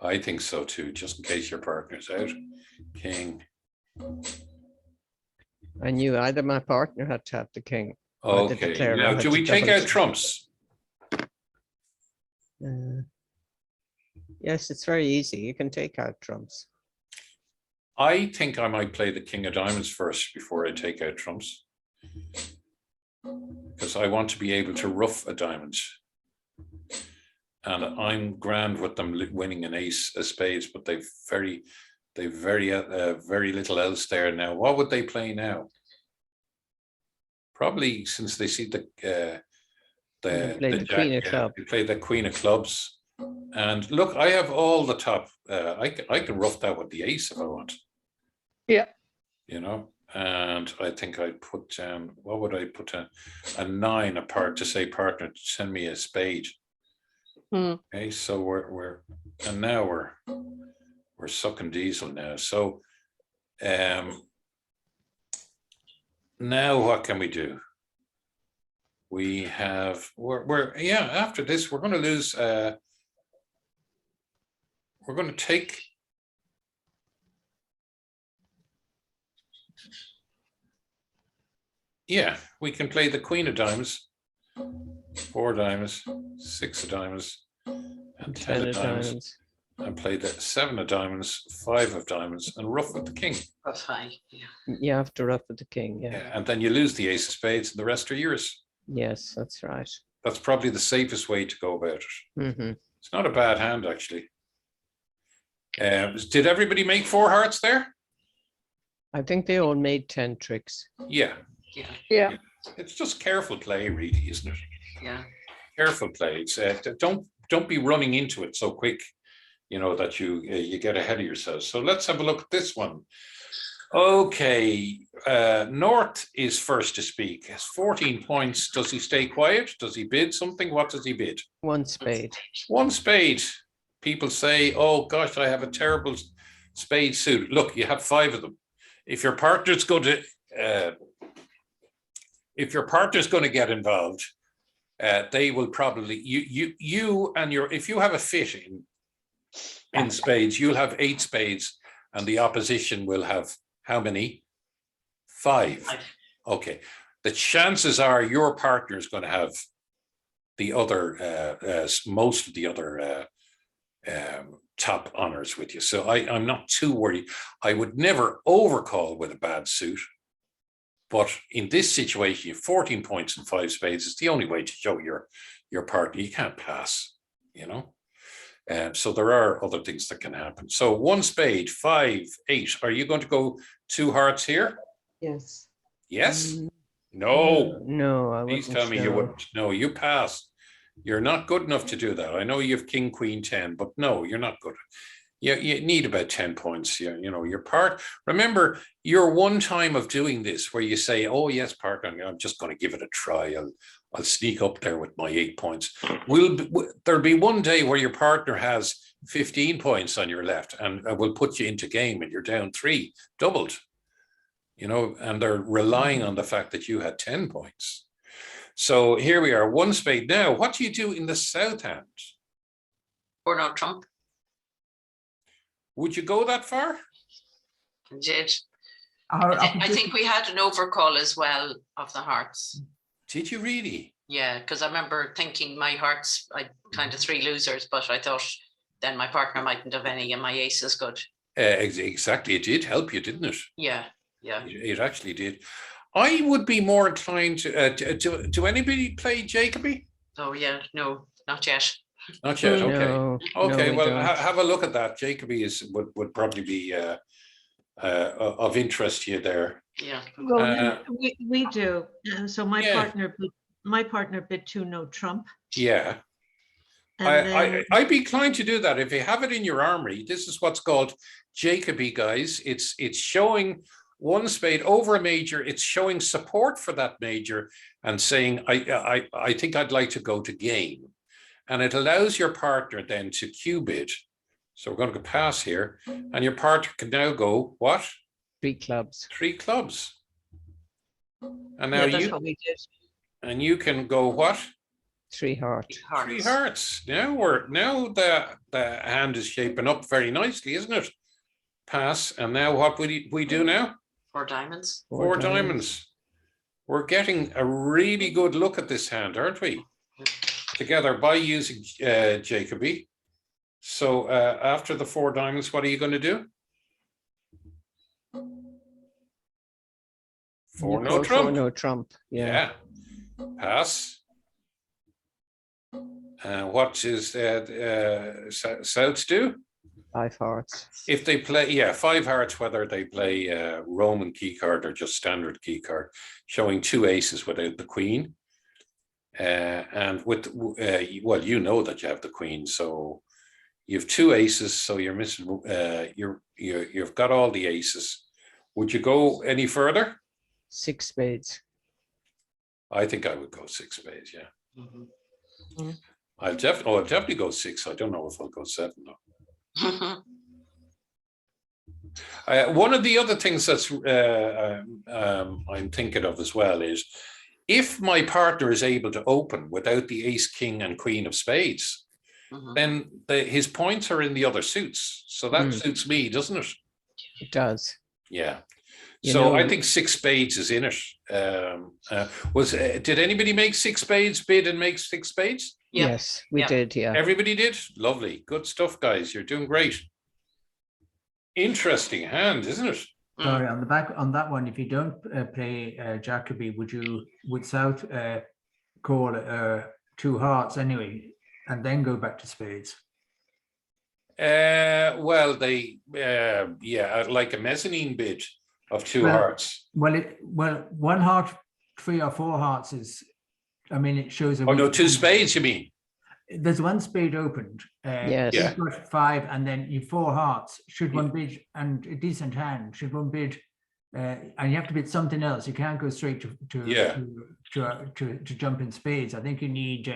I think so too, just in case your partner's out. King. I knew either my partner had to have the king. or the Okay, declarer now had do to we take double out trumps? Yes, it's very easy. You can take out trumps. I think I might play the king of diamonds first before I take out trumps. Because I want to be able to ruff a diamond. And I'm grand with them winning an ace of spades, but they've very little else there now. What would they play now? Probably since they see the queen of clubs. They play the queen of clubs. And look, I have all the top. I can rough that with the ace if I want. Yeah. You know, and I think I'd put down, what would I put down? A 9 apart to say, partner, send me a spade. Okay, so we're sucking diesel now. So now what can we do? We have after this we're going to lose. We're going to take. Yeah, we can play the queen of diamonds, 4 diamonds, 6 of diamonds, and 10 of diamonds, and play the 7 of diamonds, 5 of diamonds, and ruff with the king. That's fine. Yeah. You have to ruff with the king, yeah. And then you lose the ace of spades, and the rest are yours. Yes, that's right. That's probably the safest way to go about it. It's not a bad hand, actually. Did everybody make 4 hearts there? I think they all made 10 tricks. Yeah. Yeah. It's just careful play, really, isn't it? Yeah. Careful play. It's don't be running into it so quick, you know, that you get ahead of yourself. So let's have a look at this one. Okay, North is first to speak. Has 14 points. Does he stay quiet? Does he bid something? What does he bid? 1 spade. 1 spade. People say, "Oh gosh, I have a terrible spade suit." Look, you have 5 of them. If your partner's going to get involved, they will probably you and your, if you have a fit in spades, you'll have 8 spades, and the opposition will have how many? 5. Okay. The chances are your partner is going to have the other most of the other top honors with you. So I'm not too worried. I would never overcall with a bad suit. But in this situation, you have 14 points and 5 spades. It's the only way to show your partner you can't pass, you know. So there are other things that can happen. So 1 spade, 5, 8. Are you going to go 2 hearts here? Yes. Yes? No. No, I Please wouldn't. tell me you wouldn't. No, you pass. You're not good enough to do that. I know you have king, queen, 10, but no, you're not good. You need about 10 points. You know, your part. Remember, your one time of doing this where you say, "Oh yes, partner, I'm just going to give it a try. I'll sneak up there with my 8 points." There'll be one day where your partner has 15 points on your left, and will put you into game, and you're down 3, doubled. You know, and they're relying on the fact that you had 10 points. So here we are, 1 spade. Now, what do you do in the south hand? Or no trump. Would you go that far? Did. I think we had an overcall as well of the hearts. Did you really? Yeah, because I remember thinking my hearts, I kind of 3 losers, but I thought then my partner mightn't have any and my ace is good. Exactly, it did help you, didn't it? Yeah, yeah. It actually did. I would be more inclined to, do anybody play Jacoby? Oh yeah, no, not yet. Not yet, okay. No, okay, no, well, don't. have a look at that. Jacoby would probably be of interest to you there. Yeah. Well, we do. So my Yeah. partner bid 2 no trump. Yeah. And then, I'd be inclined to do that. If you have it in your armory, this is what's called Jacoby, guys. It's showing one spade over a major, it's showing support for that major and saying, I think I'd like to go to game. And it allows your partner then to cue bid. So we're going to go pass here, and your partner can now go, what? 3 clubs. 3 clubs. And now Yeah, that's what we did. and you can go what? 3 hearts. 3 hearts. Now the hand is shaping up very nicely, isn't it? Pass. And now what we do now? 4 diamonds. 4 diamonds. We're getting a really good look at this hand, aren't we? Together by using Jacoby. So after the 4 diamonds, what are you going to do? 4 no trump. 4 no trump. Yeah. Pass. What is Souths do? 5 hearts. If they play, 5 hearts, whether they play Roman key card or just standard key card, showing 2 aces without the queen. And with, well, you know that you have the queen, so you have 2 aces, so you're missing, you've got all the aces. Would you go any further? 6 spades. I think I would go 6 spades, yeah. Mm-hmm. I'll definitely go 6. I don't know if I'll go 7 though. One of the other things that's I'm thinking of as well is if my partner is able to open without the ace, king, and queen of spades, then his points are in the other suits. So that suits me, doesn't it? It does. Yeah. You So know, I think 6 spades is in it. Did anybody make 6 spades bid and make 6 spades? Yeah. Yes, we did. Yeah. Everybody did? Lovely. Good stuff, guys. You're doing great. Interesting hand, isn't it? Sorry, on the back on that one, if you don't play Jacoby, would South call 2 hearts anyway, and then go back to spades? Well, they like a mezzanine bid of 2 hearts. Well, 1 heart, 3 or 4 hearts is, I mean, it shows. Oh no, 2 spades, you mean? There's 1 spade opened. Yes. Yeah. 5, and then you 4 hearts. Should one bid, and a decent hand? Should one bid? And you have to bid something else. You can't go straight to jump in spades. I think you need.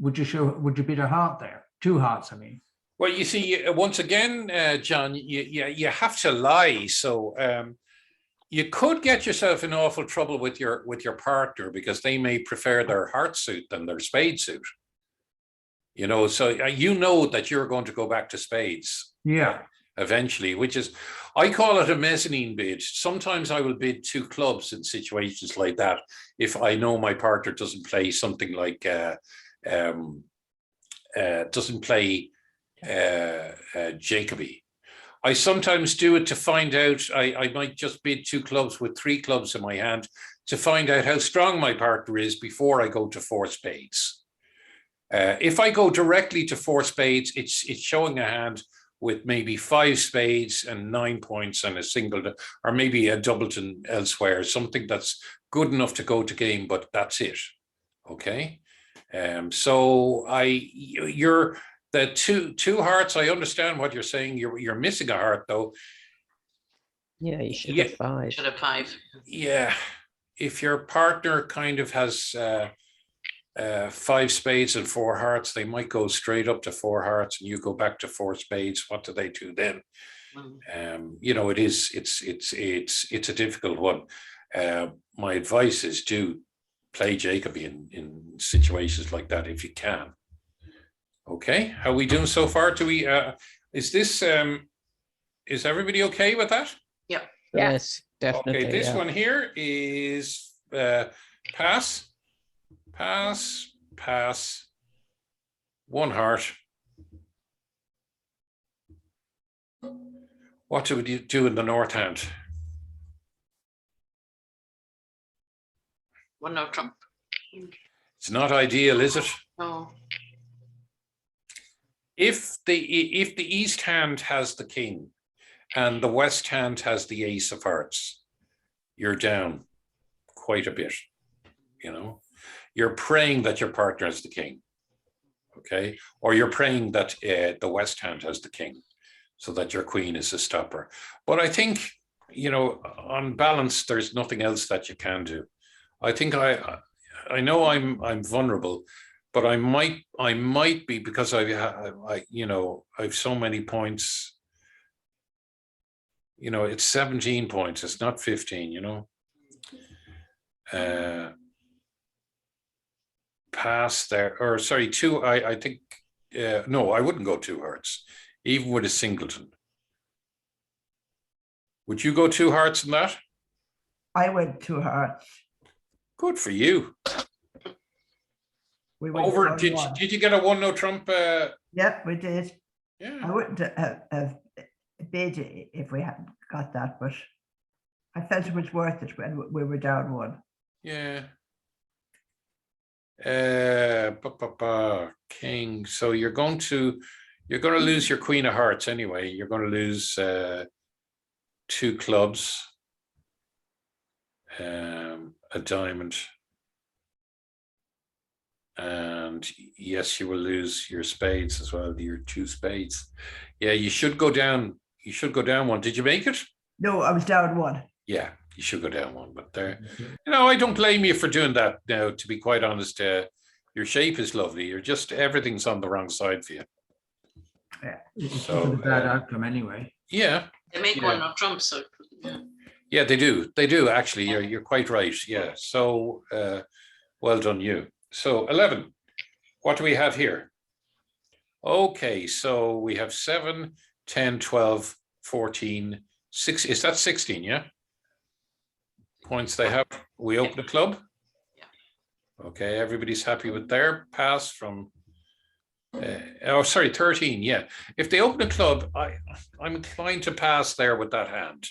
Would you bid a heart there? 2 hearts, I mean. Well, you see, once again, John, you have to lie. So you could get yourself in awful trouble with your partner because they may prefer their heart suit than their spade suit. You know, so you know that you're going to go back to spades. Yeah. Eventually, which is, I call it a mezzanine bid. Sometimes I will bid 2 clubs in situations like that if I know my partner doesn't play something like doesn't play Jacoby. I sometimes do it to find out. I might just bid 2 clubs with 3 clubs in my hand to find out how strong my partner is before I go to 4 spades. If I go directly to 4 spades, it's showing a hand with maybe 5 spades and 9 points and a single, or maybe a doubleton elsewhere, something that's good enough to go to game, but that's it. Okay. So you're the two hearts. I understand what you're saying. You're missing a heart though. Yeah, you should have 5. Should have 5. Yeah. If your partner kind of has 5 spades and 4 hearts, they might go straight up to 4 hearts and you go back to 4 spades. What do they do then? You know, it's a difficult one. My advice is do play Jacoby in situations like that if you can. Okay, how are we doing so far? Is everybody okay with that? Yeah. Yes, definitely. Okay, this one here is pass. Pass, 1 heart. What do we do in the north hand? 1 no trump. It's not ideal, is it? No. If the east hand has the king and the west hand has the ace of hearts, you're down quite a bit, you know. You're praying that your partner has the king, okay? Or you're praying that the west hand has the king so that your queen is a stopper. But I think you know, on balance, there's nothing else that you can do. I think I know I'm vulnerable, but I might be, because you know, I've so many points. You know, it's 17 points. It's not 15, you know. Pass there, or sorry, two. I think no, I wouldn't go 2 hearts, even with a singleton. Would you go 2 hearts in that? I went 2 hearts. Good for you. We went Over, down did one. you get a 1-no trump? Yep, we did. I Yeah. wouldn't have bid if we hadn't got that, but I felt it was worth it when we were down 1. Yeah. King. So you're going to lose your queen of hearts anyway. You're going to lose 2 clubs, a diamond, and yes, you will lose your spades as well. Your 2 spades. Yeah, you should go down. You should go down 1. Did you make it? No, I was down 1. Yeah, you should go down 1. But there, you know, I don't blame you for doing that. Now, to be quite honest, your shape is lovely. You're just, everything's on the wrong side for you. Yeah. It's So, not a bad outcome anyway. Yeah. They make Yeah. 1-no trump, so yeah. Yeah, they do. They do, actually. You're quite right. Yeah. So well done, you. So 11. What do we have here? Okay, so we have 7, 10, 12, 14, 6. Is that 16? Yeah. Points they have. We open the club. Yeah. Okay, everybody's happy with their pass from. Oh, sorry, 13. Yeah. If they open a club, I'm inclined to pass there with that hand.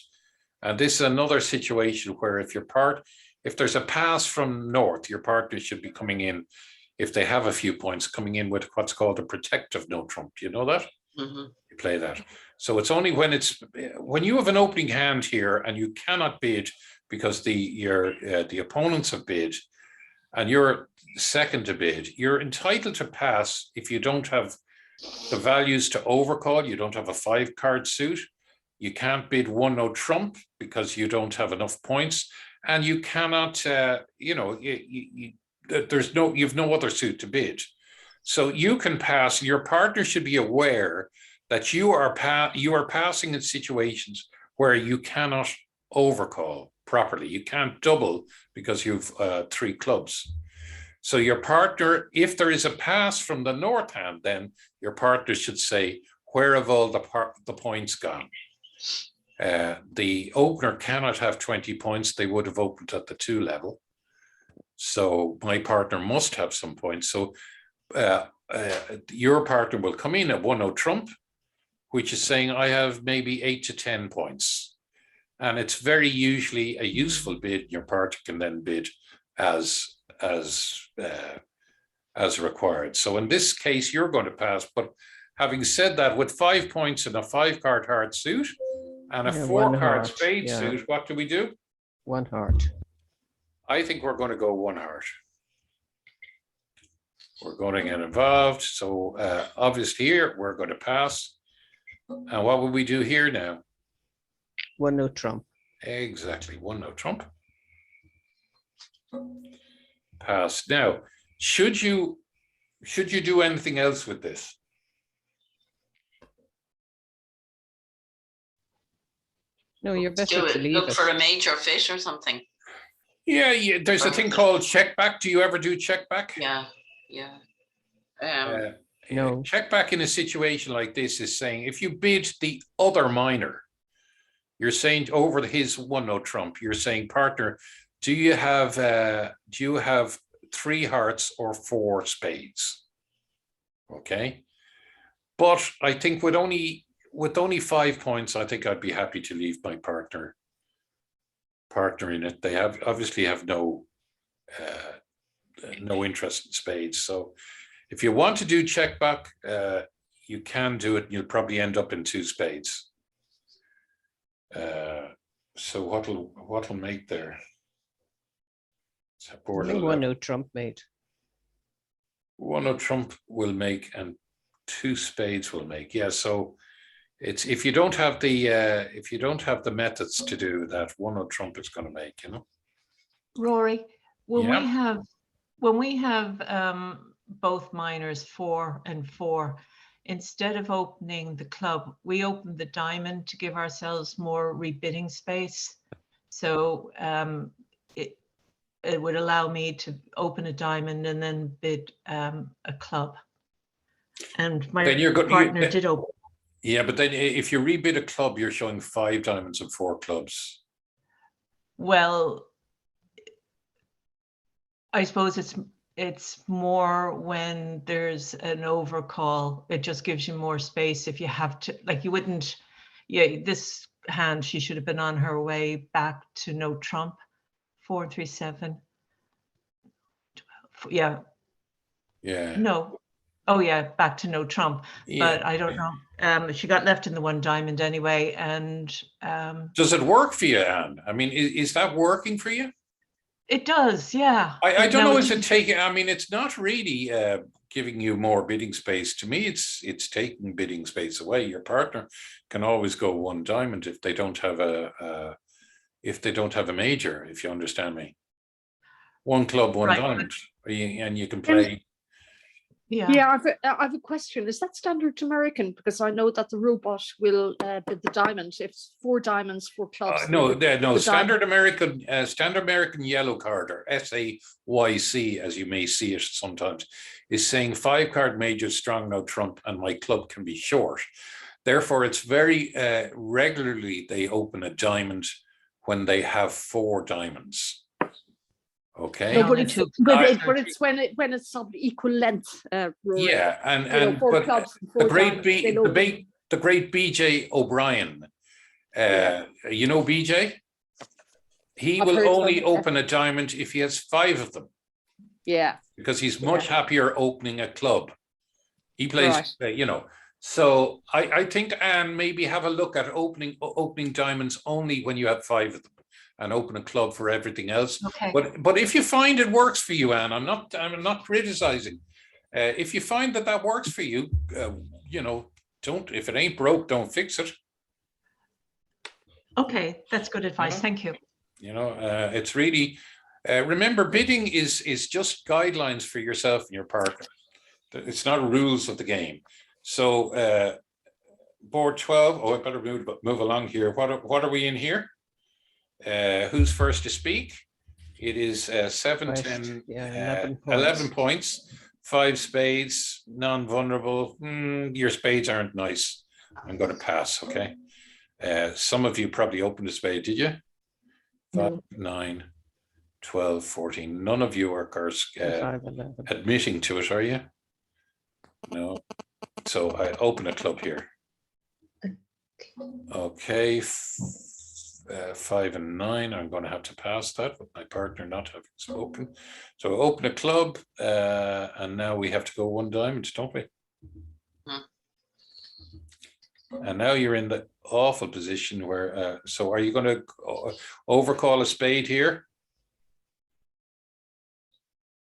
And this is another situation where if there's a pass from north, your partner should be coming in, if they have a few points, coming in with what's called a protective no trump. Do you know that? Mm-hmm. You play that. So it's only when you have an opening hand here and you cannot bid because the opponents have bid and you're second to bid, you're entitled to pass if you don't have the values to overcall. You don't have a 5-card suit. You can't bid 1-no trump because you don't have enough points, and you cannot, you know, you've no other suit to bid. So you can pass. Your partner should be aware that you are passing in situations where you cannot overcall properly. You can't double because you've 3 clubs. So your partner, if there is a pass from the north hand, then your partner should say, where have all the points gone? The opener cannot have 20 points. They would have opened at the 2 level. So my partner must have some points. So your partner will come in at 1-no trump, which is saying I have maybe 8 to 10 points. And it's very usually a useful bid. Your partner can then bid as required. So in this case, you're going to pass. But having said that, with 5 points in a 5-card heart suit and a 4-card spade suit, what do we do? 1 heart. I think we're going to go 1 heart. We're going to get involved. So obviously here, we're going to pass. And what will we do here now? 1-no trump. Exactly, 1-no trump. Pass. Now, should you do anything else with this? No, you're better to leave Look it. for a major fish or something. Yeah, there's a thing called check back. Do you ever do check back? Yeah. No. Check back in a situation like this is saying if you bid the other minor, you're saying over his 1-no trump, you're saying, partner, do you have 3 hearts or 4 spades? Okay. But I think with only 5 points, I think I'd be happy to leave my partner in it. They obviously have no interest in spades. So if you want to do check back, you can do it. And you'll probably end up in 2 spades. So what'll make there? Only 1-no trump made. 1-no trump will make and 2 spades will make. Yeah, so It's if you don't have the methods to do that, one of trump is going to make, you know. Rory, when Yeah. we have both minors 4 and 4, instead of opening the club, we open the diamond to give ourselves more rebidding space. So it would allow me to open a diamond and then bid a club. And my partner did open. Yeah, but then if you rebid a club, you're showing 5 diamonds and 4 clubs. Well, I suppose it's more when there's an overcall. It just gives you more space if you have to, like you wouldn't, yeah, this hand, she should have been on her way back to no trump, 4, 3, 7. 12, yeah. Yeah. No. Oh yeah, back to no trump. Yeah. But I don't know. She got left in the 1 diamond anyway. And does it work for you, Anne? I mean, is that working for you? It does, yeah. I don't know, is it taking, I mean, it's not really giving you more bidding space. To me, it's taking bidding space away. Your partner can always go 1 diamond if they don't have a major, if you understand me. 1 club, 1 diamond, and you can play. Yeah, I have a question. Is that standard American? Because I know that the robot will bid the diamond if it's 4 diamonds, 4 clubs. No. Standard American yellow card, or SAYC, as you may see it sometimes, is saying 5 card majors, strong, no trump, and my club can be short. Therefore, it's very regularly they open a diamond when they have 4 diamonds. Okay. No, but it's when it's of equal length. Yeah, and 4 clubs, the great BJ O'Brien. You know BJ? He will only open a diamond if he has 5 of them. Yeah. Because he's much happier opening a club. He plays, you know. So I think, Anne, maybe have a look at opening diamonds only when you have 5 of them, and open a club for everything else. Okay. But if you find it works for you, Anne, I'm not criticizing. If you find that works for you, you know, if it ain't broke, don't fix it. Okay, that's good advice. Thank you. You know, it's really remember, bidding is just guidelines for yourself and your partner. It's not rules of the game. So board 12. Oh, I better move along here. What are we in here? Who's first to speak? It is 7, 10, 11 points, 5 spades, non-vulnerable. Your spades aren't nice. I'm going to pass, okay? Some of you probably opened a spade, did you? 5, 9, 12, 14. None of you are admitting to it, are you? No. So I open a club here. Okay. 5 and 9, I'm going to have to pass that with my partner not having spoken. So open a club, and now we have to go 1 diamond, don't we? And now you're in the awful position where, so are you going to overcall a spade here?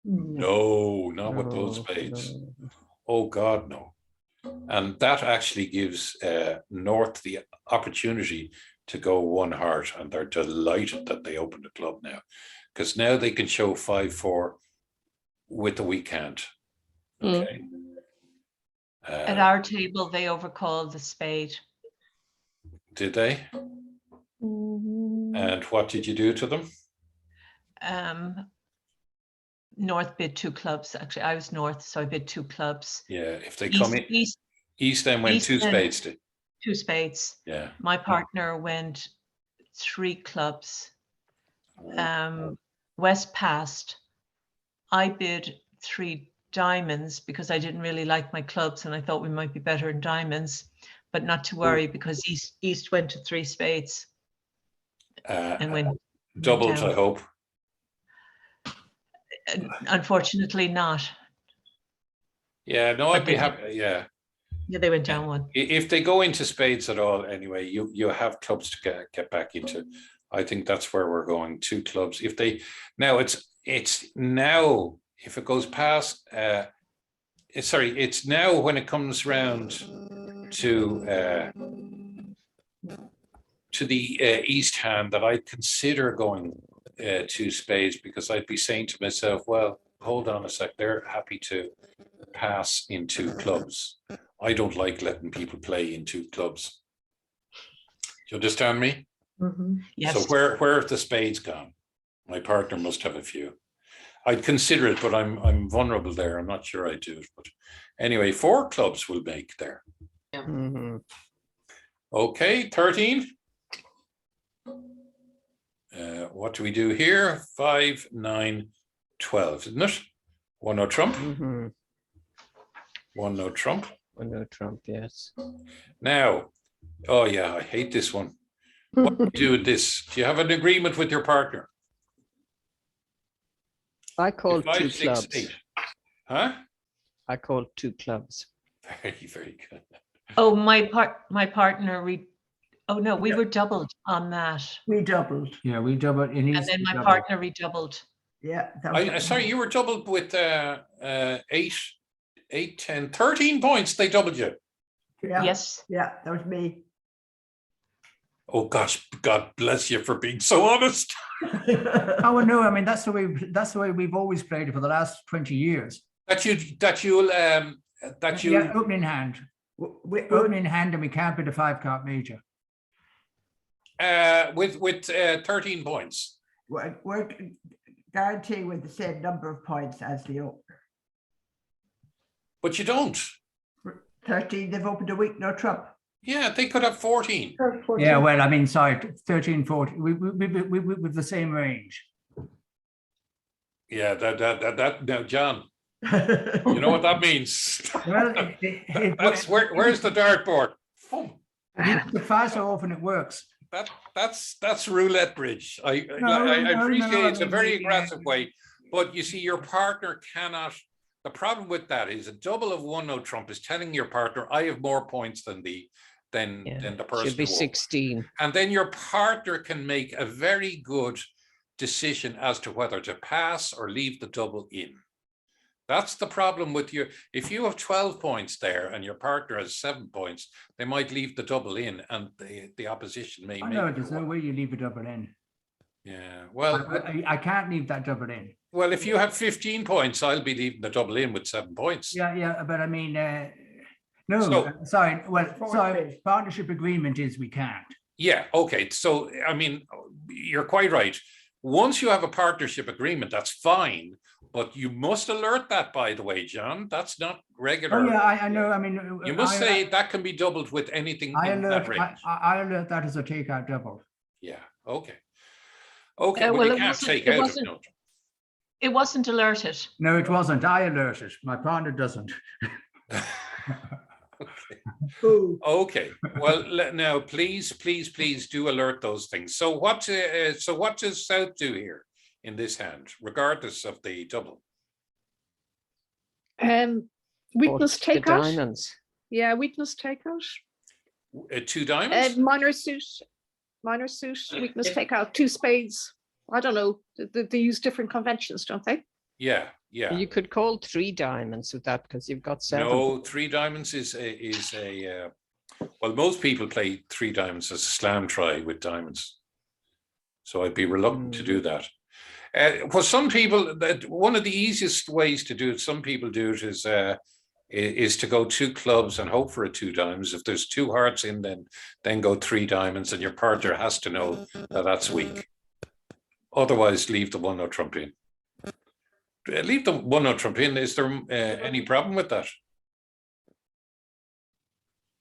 No, not with those spades. Oh God, no. And that actually gives North the opportunity to go 1 heart, and they're delighted that they opened the club now, because now they can show 5-4 with the we can't. Okay. At our table, they overcalled the spade. Did they? And what did you do to them? North bid 2 clubs. Actually, I was North, so I bid 2 clubs. Yeah, if they come in, East then went 2 spades. 2 spades. Yeah. My partner went 3 clubs. West passed. I bid 3 diamonds because I didn't really like my clubs and I thought we might be better in diamonds, but not to worry because East went to 3 spades. And went doubled, I hope. Unfortunately not. Yeah, no, I'd be happy. Yeah. Yeah, they went down 1. If they go into spades at all, anyway, you have clubs to get back into. I think that's where we're going. 2 clubs. If they now, it's now if it goes past. It's now when it comes round to the east hand that I'd consider going 2 spades, because I'd be saying to myself, well, hold on a sec, they're happy to pass in 2 clubs. I don't like letting people play in 2 clubs. Do you understand me? Yes. So where have the spades gone? My partner must have a few. I'd consider it, but I'm vulnerable there. I'm not sure I do it. But anyway, 4 clubs will make there. Okay, 13. What do we do here? 5, 9, 12, isn't it? 1 no trump. 1 no trump. 1 no trump, yes. Now, oh yeah, I hate this one. What do you do with this? Do you have an agreement with your partner? I called 5, 2 6, clubs. 8. Huh? I called 2 clubs. Very, very good. Oh, my partner, oh no, we were doubled on that. We doubled. Yeah, we doubled. And then my partner redoubled. Yeah. Sorry, you were doubled with 8, 10, 13 points. They doubled you. Yeah. Yes. Yeah, that was me. Oh gosh, God bless you for being so honest. Oh well, no, I mean that's the way we've always played it for the last 20 years. Yeah, Opening hand. Opening hand, and we can't be the 5-card major. with 13 points. We're guaranteeing with the same number of points as the opener. But you don't. 13, they've opened a week, no trump. Yeah, they could have 14. Yeah, well, I mean, sorry, 13, 14, with the same range. Yeah, that now, John, you know what that means? Well, That's where's the dartboard? the far so often it works. That's roulette bridge. I appreciate it's a very aggressive way, but you see, your partner cannot. The problem with that is a double of 1 no trump is telling your partner, I have more points than the person. Should be who won. 16. And then your partner can make a very good decision as to whether to pass or leave the double in. That's the problem with you. If you have 12 points there and your partner has 7 points, they might leave the double in, and the opposition may. No, there's no way you leave a double in. Yeah, well, I can't leave that double in. Well, if you have 15 points, I'll be leaving the double in with 7 points. Yeah, but I mean, no, sorry. Well, sorry, partnership agreement is we can't. Yeah, okay. So, I mean, you're quite right. Once you have a partnership agreement, that's fine, but you must alert that, by the way, John. That's not regular. Oh yeah, I know. I mean, you must say that can be doubled with anything in that range. I alert that as a takeout double. Yeah, okay. Okay, well, you can't take out of no. It wasn't alerted. No, it wasn't. I alerted. My partner doesn't. Okay. Well, now, please do alert those things. So what does South do here in this hand, regardless of the double? Weakness takeout. Diamonds. Yeah, weakness takeout. 2 diamonds. Minor suit, weakness takeout. 2 spades. I don't know. They use different conventions, don't they? Yeah. You could call 3 diamonds with that because you've got 7. No, 3 diamonds is a well, most people play 3 diamonds as a slam try with diamonds. So I'd be reluctant to do that. For some people, one of the easiest ways to do it, some people do it is to go 2 clubs and hope for a 2 diamonds. If there's 2 hearts in, then go 3 diamonds, and your partner has to know that that's weak. Otherwise, leave the 1 no trump in. Leave the 1 no trump in. Is there any problem with that?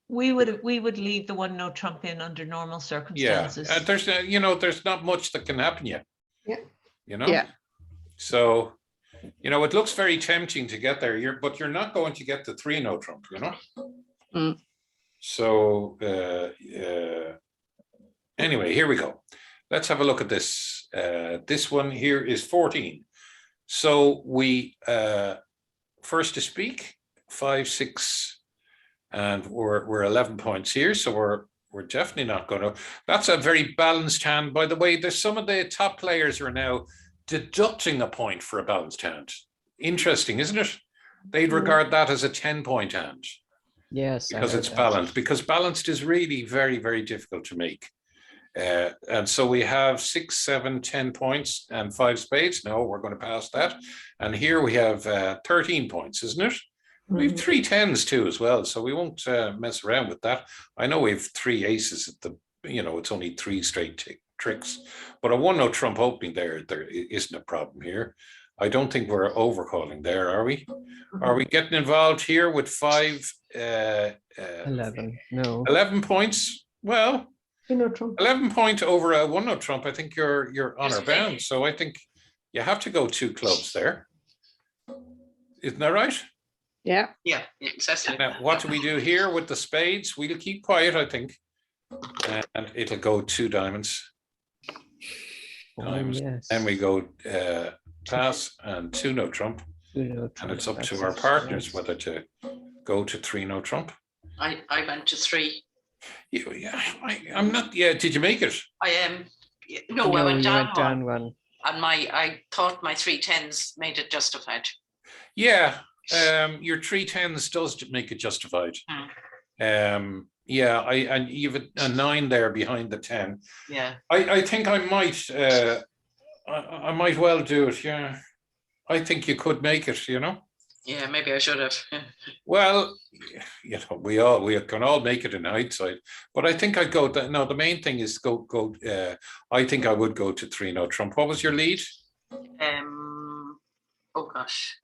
We would leave the 1 no trump in under normal circumstances. Yeah, there's not much that can happen yet. Yeah. Yeah. So, it looks very tempting to get there. But you're not going to get the 3 no trump. So anyway, here we go. Let's have a look at this. This one here is 14. So we first to speak 5, 6, and we're 11 points here. So we're definitely not going to. That's a very balanced hand, by the way. There's some of the top players are now deducting a point for a balanced hand. Interesting, isn't it? They'd regard that as a 10-point hand. Yes. I because heard it's that. balanced, because balanced is really very, very difficult to make. And so we have 6, 7, 10 points and 5 spades. No, we're going to pass that. And here we have 13 points, isn't it? We've 3 tens too as well, so we won't mess around with that. I know we've 3 aces at the, it's only 3 straight tricks, but a 1-0 trump opening there isn't a problem here. I don't think we're overcalling there, are we? Are we getting involved here with 5? 11. No. 11 points. Well, 3-0 trump. 11 point over a 1-0 trump. I think you're honor bound. So I think you have to go 2 clubs there. Isn't that right? Yeah. Yeah, exactly. Now, what do we do here with the spades? We'll keep quiet, I think. And it'll go 2 diamonds. Diamonds. Yes. And we go pass and 2-0 trump. And it's up to our partners whether to go to 3-0 trump. I went to 3. Yeah, I'm not. Yeah, did you make it? I am. No, No, I went you down, went down one. and I thought my 3 tens made it justified. Yeah, your 3 tens does make it justified. Yeah, and you've a 9 there behind the 10. Yeah. I think I might. I might well do it. Yeah, I think you could make it. Yeah, maybe I should have. Well, we can all make it in hindsight, but I think I'd go. No, the main thing is go. I think I would go to 3-0 trump. What was your lead? Oh gosh.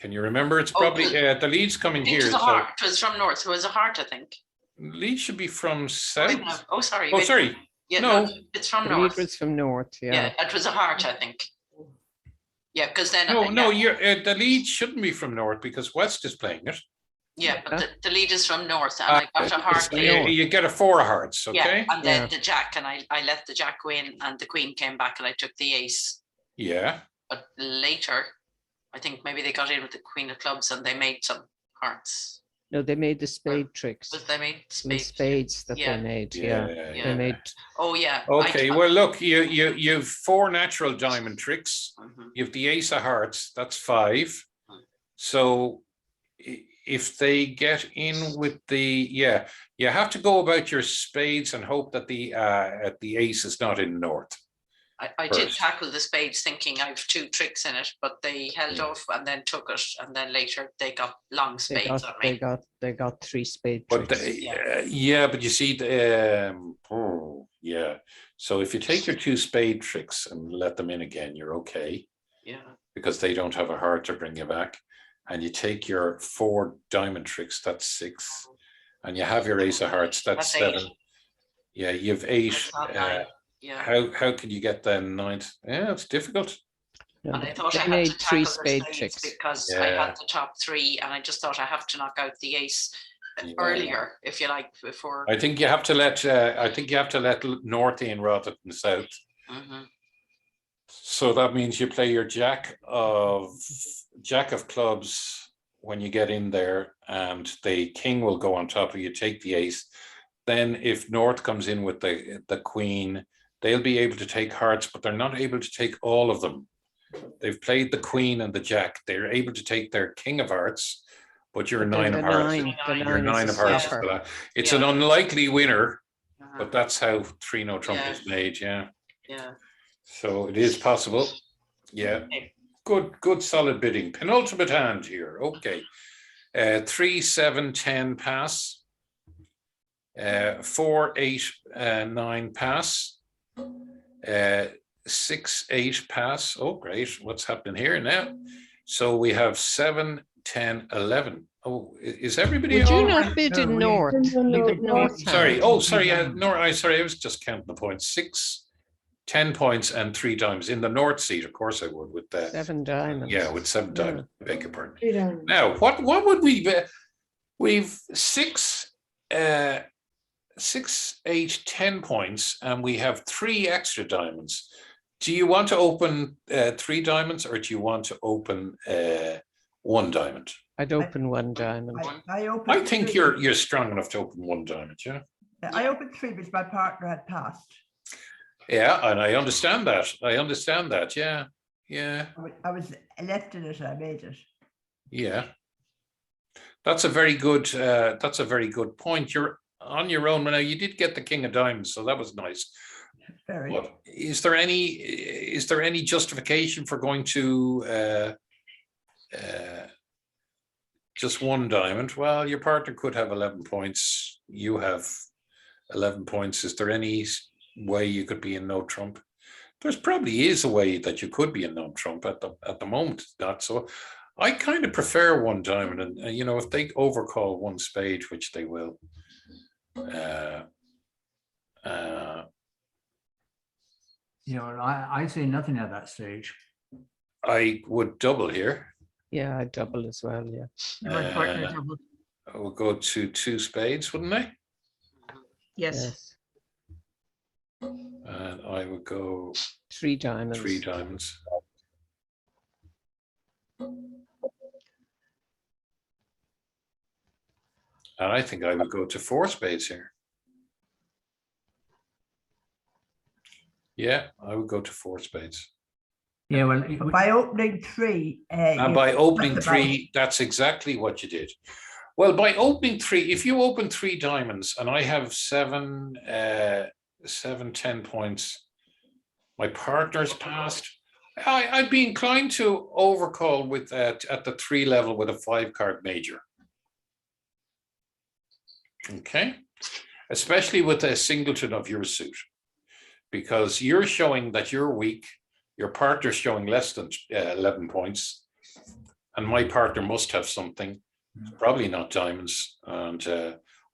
Can you remember? It's probably the lead's coming here. It was a heart. It was from north. It was a heart, I think. Lead should be from south. Oh, sorry. Oh, sorry. Yeah, no, it's from The north. lead was from north. Yeah, Yeah. it was a heart, I think. Yeah, because then. No, the lead shouldn't be from north because west is playing it. Yeah, but the lead is from north, and I got a heart. You get a 4 of hearts, okay? Yeah, and then the jack, and I let the jack win, and the queen came back, and I took the ace. Yeah. But later, I think maybe they got in with the queen of clubs, and they made some hearts. No, they made the spade tricks. Was they made The spades that they made. Yeah. They made. Oh yeah. Okay. Well, look, you've 4 natural diamond tricks. You've the ace of hearts. That's 5. So if they get in with you have to go about your spades and hope that the ace is not in north. I did tackle the spades thinking I have 2 tricks in it, but they held off and then took it, and then later they got long spades on me. They got 3 spade But tricks. but you see, So if you take your 2 spade tricks and let them in again, you're okay. Yeah. Because they don't have a heart to bring you back. And you take your 4 diamond tricks, that's 6. And you have your ace of hearts, that's 7. 8. Yeah, you've 8. Yeah. How can you get the 9th? Yeah, it's difficult. No, And I thought I they had made to 3 tackle the spade spades tricks. because I had the top 3, and I just thought I have to knock out the ace earlier, if you like, before. I think you have to let north in rather than south. So that means you play your jack of clubs when you get in there, and the king will go on top of you. Take the ace. Then if north comes in with the queen, they'll be able to take hearts, but they're not able to take all of them. They've played the queen and the jack. They're able to take their king of hearts, but you're 9 of hearts. You're 9 of hearts. It's an unlikely winner, but that's how 3-0 trump is made. Yeah. Yeah. So it is possible. Yeah. Good solid bidding. Penultimate hand here. Okay. 3, 7, 10 pass. 4, 8, 9 pass. 6, 8 pass. Oh, great. What's happening here now? So we have 7, 10, 11. Oh, is everybody? Would you not bid in north? Leave it north. Sorry. Oh, sorry. Sorry. I was just counting the points. 6, 10 points and 3 diamonds in the north seat. Of course, I would with that. 7 diamonds. Yeah, with 7 diamonds. Beg your pardon. 3 diamonds. Now, what would we be? We've 6, 8, 10 points, and we have 3 extra diamonds. Do you want to open 3 diamonds, or do you want to open 1 diamond? I'd open 1 diamond. I think 3. You're strong enough to open 1 diamond, yeah. I opened 3 because my partner had passed. Yeah, and I understand that. Yeah, yeah. I was left in it. I made it. Yeah. That's a very good. That's a very good point. You're on your own now. You did get the king of diamonds, so that was nice. Very. But is there any justification for going to just one diamond? Well, your partner could have 11 points. You have 11 points. Is there any way you could be in no trump? There's probably is a way that you could be in no trump at the moment. Not so. I kind of prefer one diamond, and you know, if they overcall one spade, which they will. You know, I say nothing at that stage. I would double here. Yeah, I double as well. Yeah. My partner double. I would go to 2 spades, wouldn't I? Yes. And I would go 3 diamonds. 3 diamonds. And I think I would go to 4 spades here. Yeah, I would go to 4 spades. Yeah, well, But by opening 3, And by opening 3, that's exactly what you did. Well, by opening 3, if you open 3 diamonds and I have 7, 10 points, my partner's passed, I'd be inclined to overcall with at the 3 level with a 5-card major. Okay, especially with a singleton of your suit, because you're showing that you're weak, your partner's showing less than 11 points, and my partner must have something, probably not diamonds, and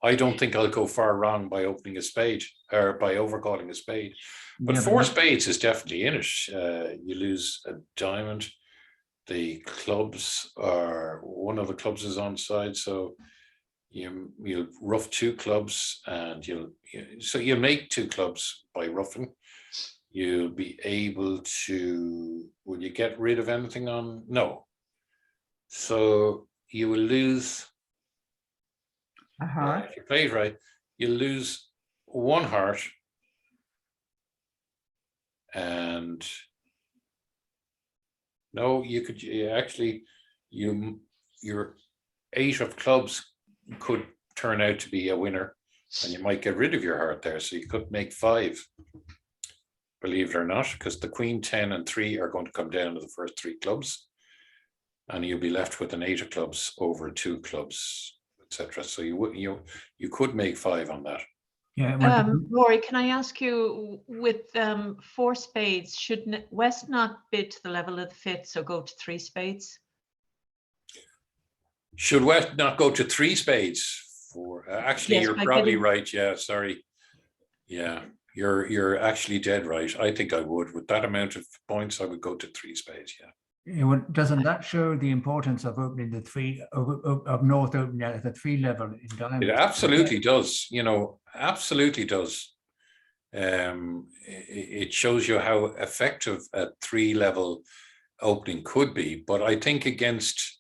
I don't think I'll go far wrong by opening a spade or by overcalling a spade. But Yeah, 4 spades is definitely in it. You lose a diamond, the clubs are, one of the clubs is on side, so you'll rough 2 clubs, and you'll make 2 clubs by roughing. You'll be able to, will you get rid of anything on? No. So you will lose, if you play it right, you'll lose 1 heart, and no, you could actually, your 8 of clubs could turn out to be a winner, and you might get rid of your heart there, so you could make 5, believe it or not, because the queen, 10 and 3 are going to come down to the first 3 clubs, and you'll be left with an 8 of clubs over 2 clubs, etc. So you could make 5 on that. Yeah. Rory, can I ask you, with 4 spades, should West not bid to the level of the 5th, so go to 3 spades? Should West not go to 3 spades? For actually, Yes, you're by probably bidding. right. Yeah, sorry. Yeah, you're actually dead right. I think I would, with that amount of points, I would go to 3 spades. Yeah. Yeah, well, doesn't that show the importance of opening the 3 of North opening at the 3 level in diamonds? It absolutely does. You know, absolutely does. It shows you how effective a 3 level opening could be. But I think against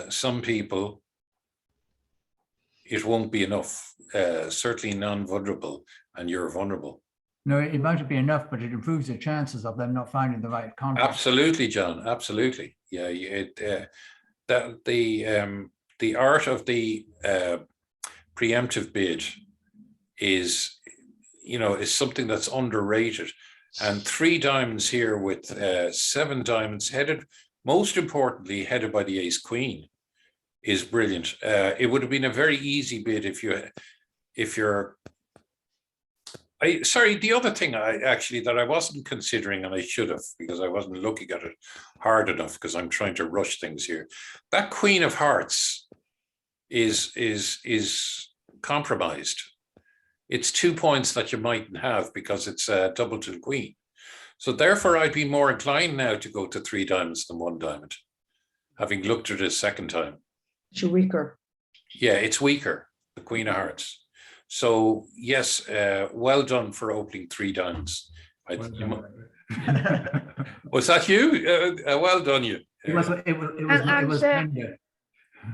some people, it won't be enough. Certainly non-vulnerable, and you're vulnerable. No, it might be enough, but it improves the chances of them not finding the right contact. Absolutely, John. Absolutely. Yeah. That the art of the preemptive bid is, is something that's underrated. And 3 diamonds here with 7 diamonds headed, most importantly, headed by the ace queen, is brilliant. It would have been a very easy bid if you're. Sorry, the other thing that I wasn't considering, and I should have, because I wasn't looking at it hard enough, because I'm trying to rush things here. That Queen of Hearts is compromised. It's 2 points that you mightn't have because it's a double to the queen. So therefore, I'd be more inclined now to go to 3 diamonds than 1 diamond, having looked at it a second time. It's weaker. Yeah, it's weaker, the Queen of Hearts. So yes, well done for opening 3 diamonds. Was that you? Well done, you. It was tender.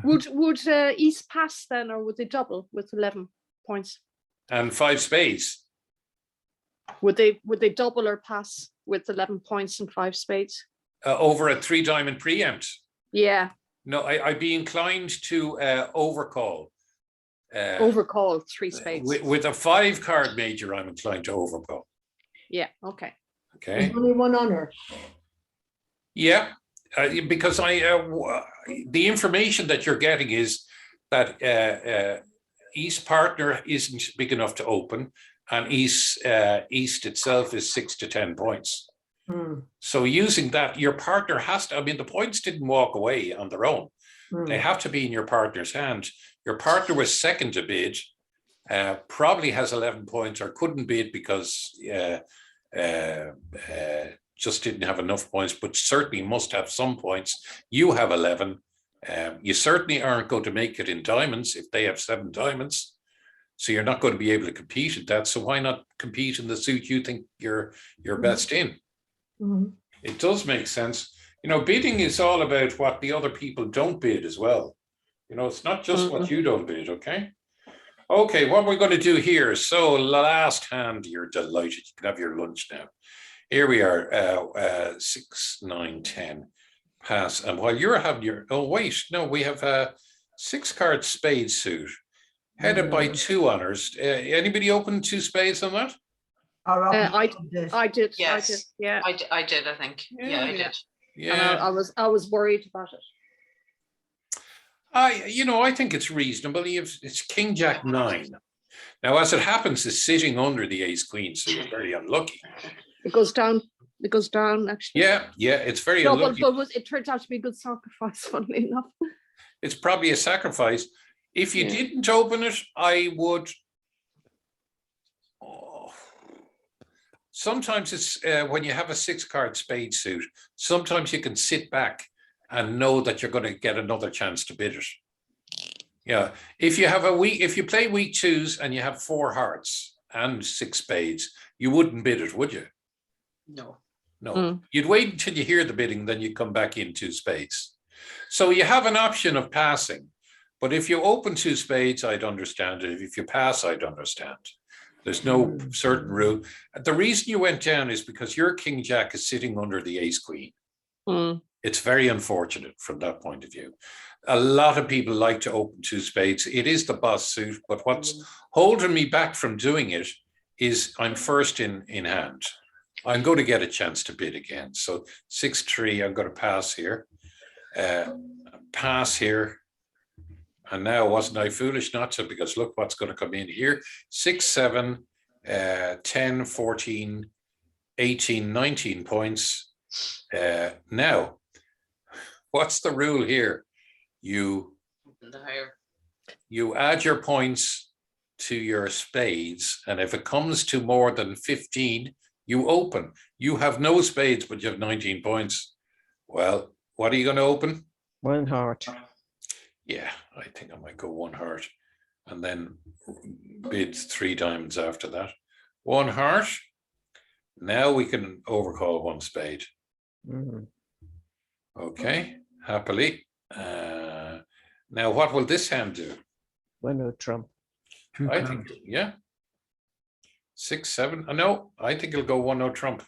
Would East pass then, or would they double with 11 points? And 5 spades. Would they double or pass with 11 points and 5 spades? Over a 3 diamond preempt. Yeah. No, I'd be inclined to overcall. Overcall 3 spades. With a 5-card major, I'm inclined to overcall. Yeah, okay. Okay. There's only one honor. Yeah, because the information that you're getting is that East partner isn't big enough to open, and East itself is 6 to 10 points. So using that, your partner has to. I mean, the points didn't walk away on their own. They have to be in your partner's hand. Your partner was second to bid, probably has 11 points or couldn't bid because just didn't have enough points, but certainly must have some points. You have 11. You certainly aren't going to make it in diamonds if they have 7 diamonds. So you're not going to be able to compete at that. So why not compete in the suit you think you're best in? It does make sense. You know, bidding is all about what the other people don't bid as well. You know, it's not just what you don't bid, okay? Okay, what we're going to do here. So last hand, you're delighted. You can have your lunch now. Here we are, 6, 9, 10. Pass. And while you're having your, oh wait, no, we have a 6-card spade suit headed by 2 honors. Anybody open 2 spades on that? I did. Yes. I did. Yeah. I did, I think. Yeah, I did. Yeah. And I was worried about it. I think it's reasonable. It's King Jack 9. Now, as it happens, it's sitting under the Ace Queen, so you're very unlucky. It goes down. It goes down, actually. Yeah, it's very no, unlucky. But it turns out to be a good sacrifice, funnily enough. It's probably a sacrifice. If you didn't open it, I would. Sometimes it's when you have a 6-card spade suit, sometimes you can sit back and know that you're going to get another chance to bid it. Yeah, if you play weak 2s and you have 4 hearts and 6 spades, you wouldn't bid it, would you? No. You'd wait until you hear the bidding, then you come back in 2 spades. So you have an option of passing, but if you open 2 spades, I'd understand it. If you pass, I'd understand. There's no certain rule. The reason you went down is because your King Jack is sitting under the Ace Queen. It's very unfortunate from that point of view. A lot of people like to open 2 spades. It is the boss suit, but what's holding me back from doing it is I'm first in hand. I'm going to get a chance to bid again. So 6-3, I'm going to pass here. Pass here. And now, wasn't I foolish not to? Because look what's going to come in here. 6, 7, 10, 14, 18, 19 points. Now, what's the rule here? You add your points to your spades, and if it comes to more than 15, you open. You have no spades, but you have 19 points. Well, what are you going to open? 1 heart. Yeah, I think I might go 1 heart and then bid 3 diamonds after that. 1 heart. Now we can overcall 1 spade. Okay, happily. Now, what will this hand do? 1 trump. I think, 6, 7. No, I think it'll go 1 trump.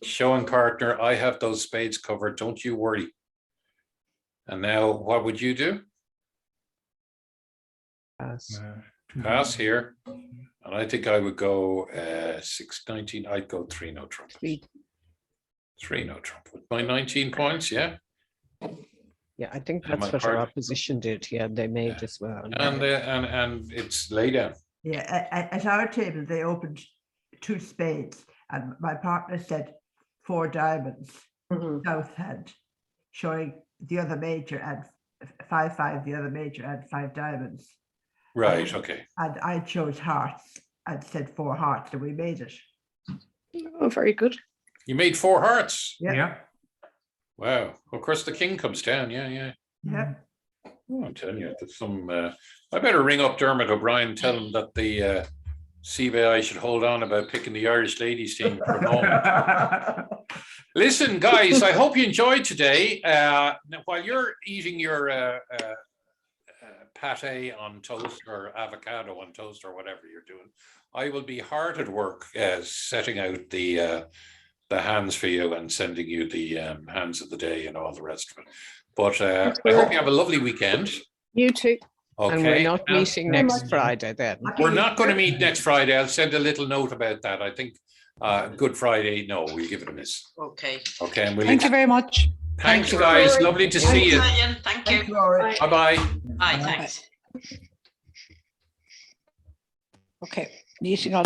Showing partner, I have those spades covered. Don't you worry. And now, what would you do? Pass. Pass here. And I think I would go 6, 19. I'd go 3 trump. 3 trump with my 19 points. Yeah. Yeah, I think that's what our opposition did. Yeah, they made as well. And it's laid down. Yeah, at our table they opened 2 spades, and my partner said 4 diamonds. South hand, showing the other major and 5-5. The other major and 5 diamonds. Right. Okay. And I chose hearts and said 4 hearts, and we made it. Oh, very good. You made 4 hearts. Yeah. Wow. Of course, the king comes down. Yeah. Oh, I'm telling you, there's some. I better ring up Dermot O'Brien and tell him that the CBAI should hold on about picking the Irish ladies team for a moment. Listen, guys, I hope you enjoyed today. Now, while you're eating your pate on toast or avocado on toast or whatever you're doing, I will be hard at work setting out the hands for you and sending you the hands of the day and all the rest of it. But I great. hope you have a lovely weekend. You too. Okay. And we're not meeting Very next much. Friday then. We're not going to meet next Friday. I'll send a little note about that. I think Good Friday, no, we'll give it a miss. Okay. Okay. And we'll Thank you very much. Thanks, Thank you. guys. Lovely to see you. Ryan, thank you. Thanks, Laurie. Bye-bye. Bye, thanks. Okay, meeting on.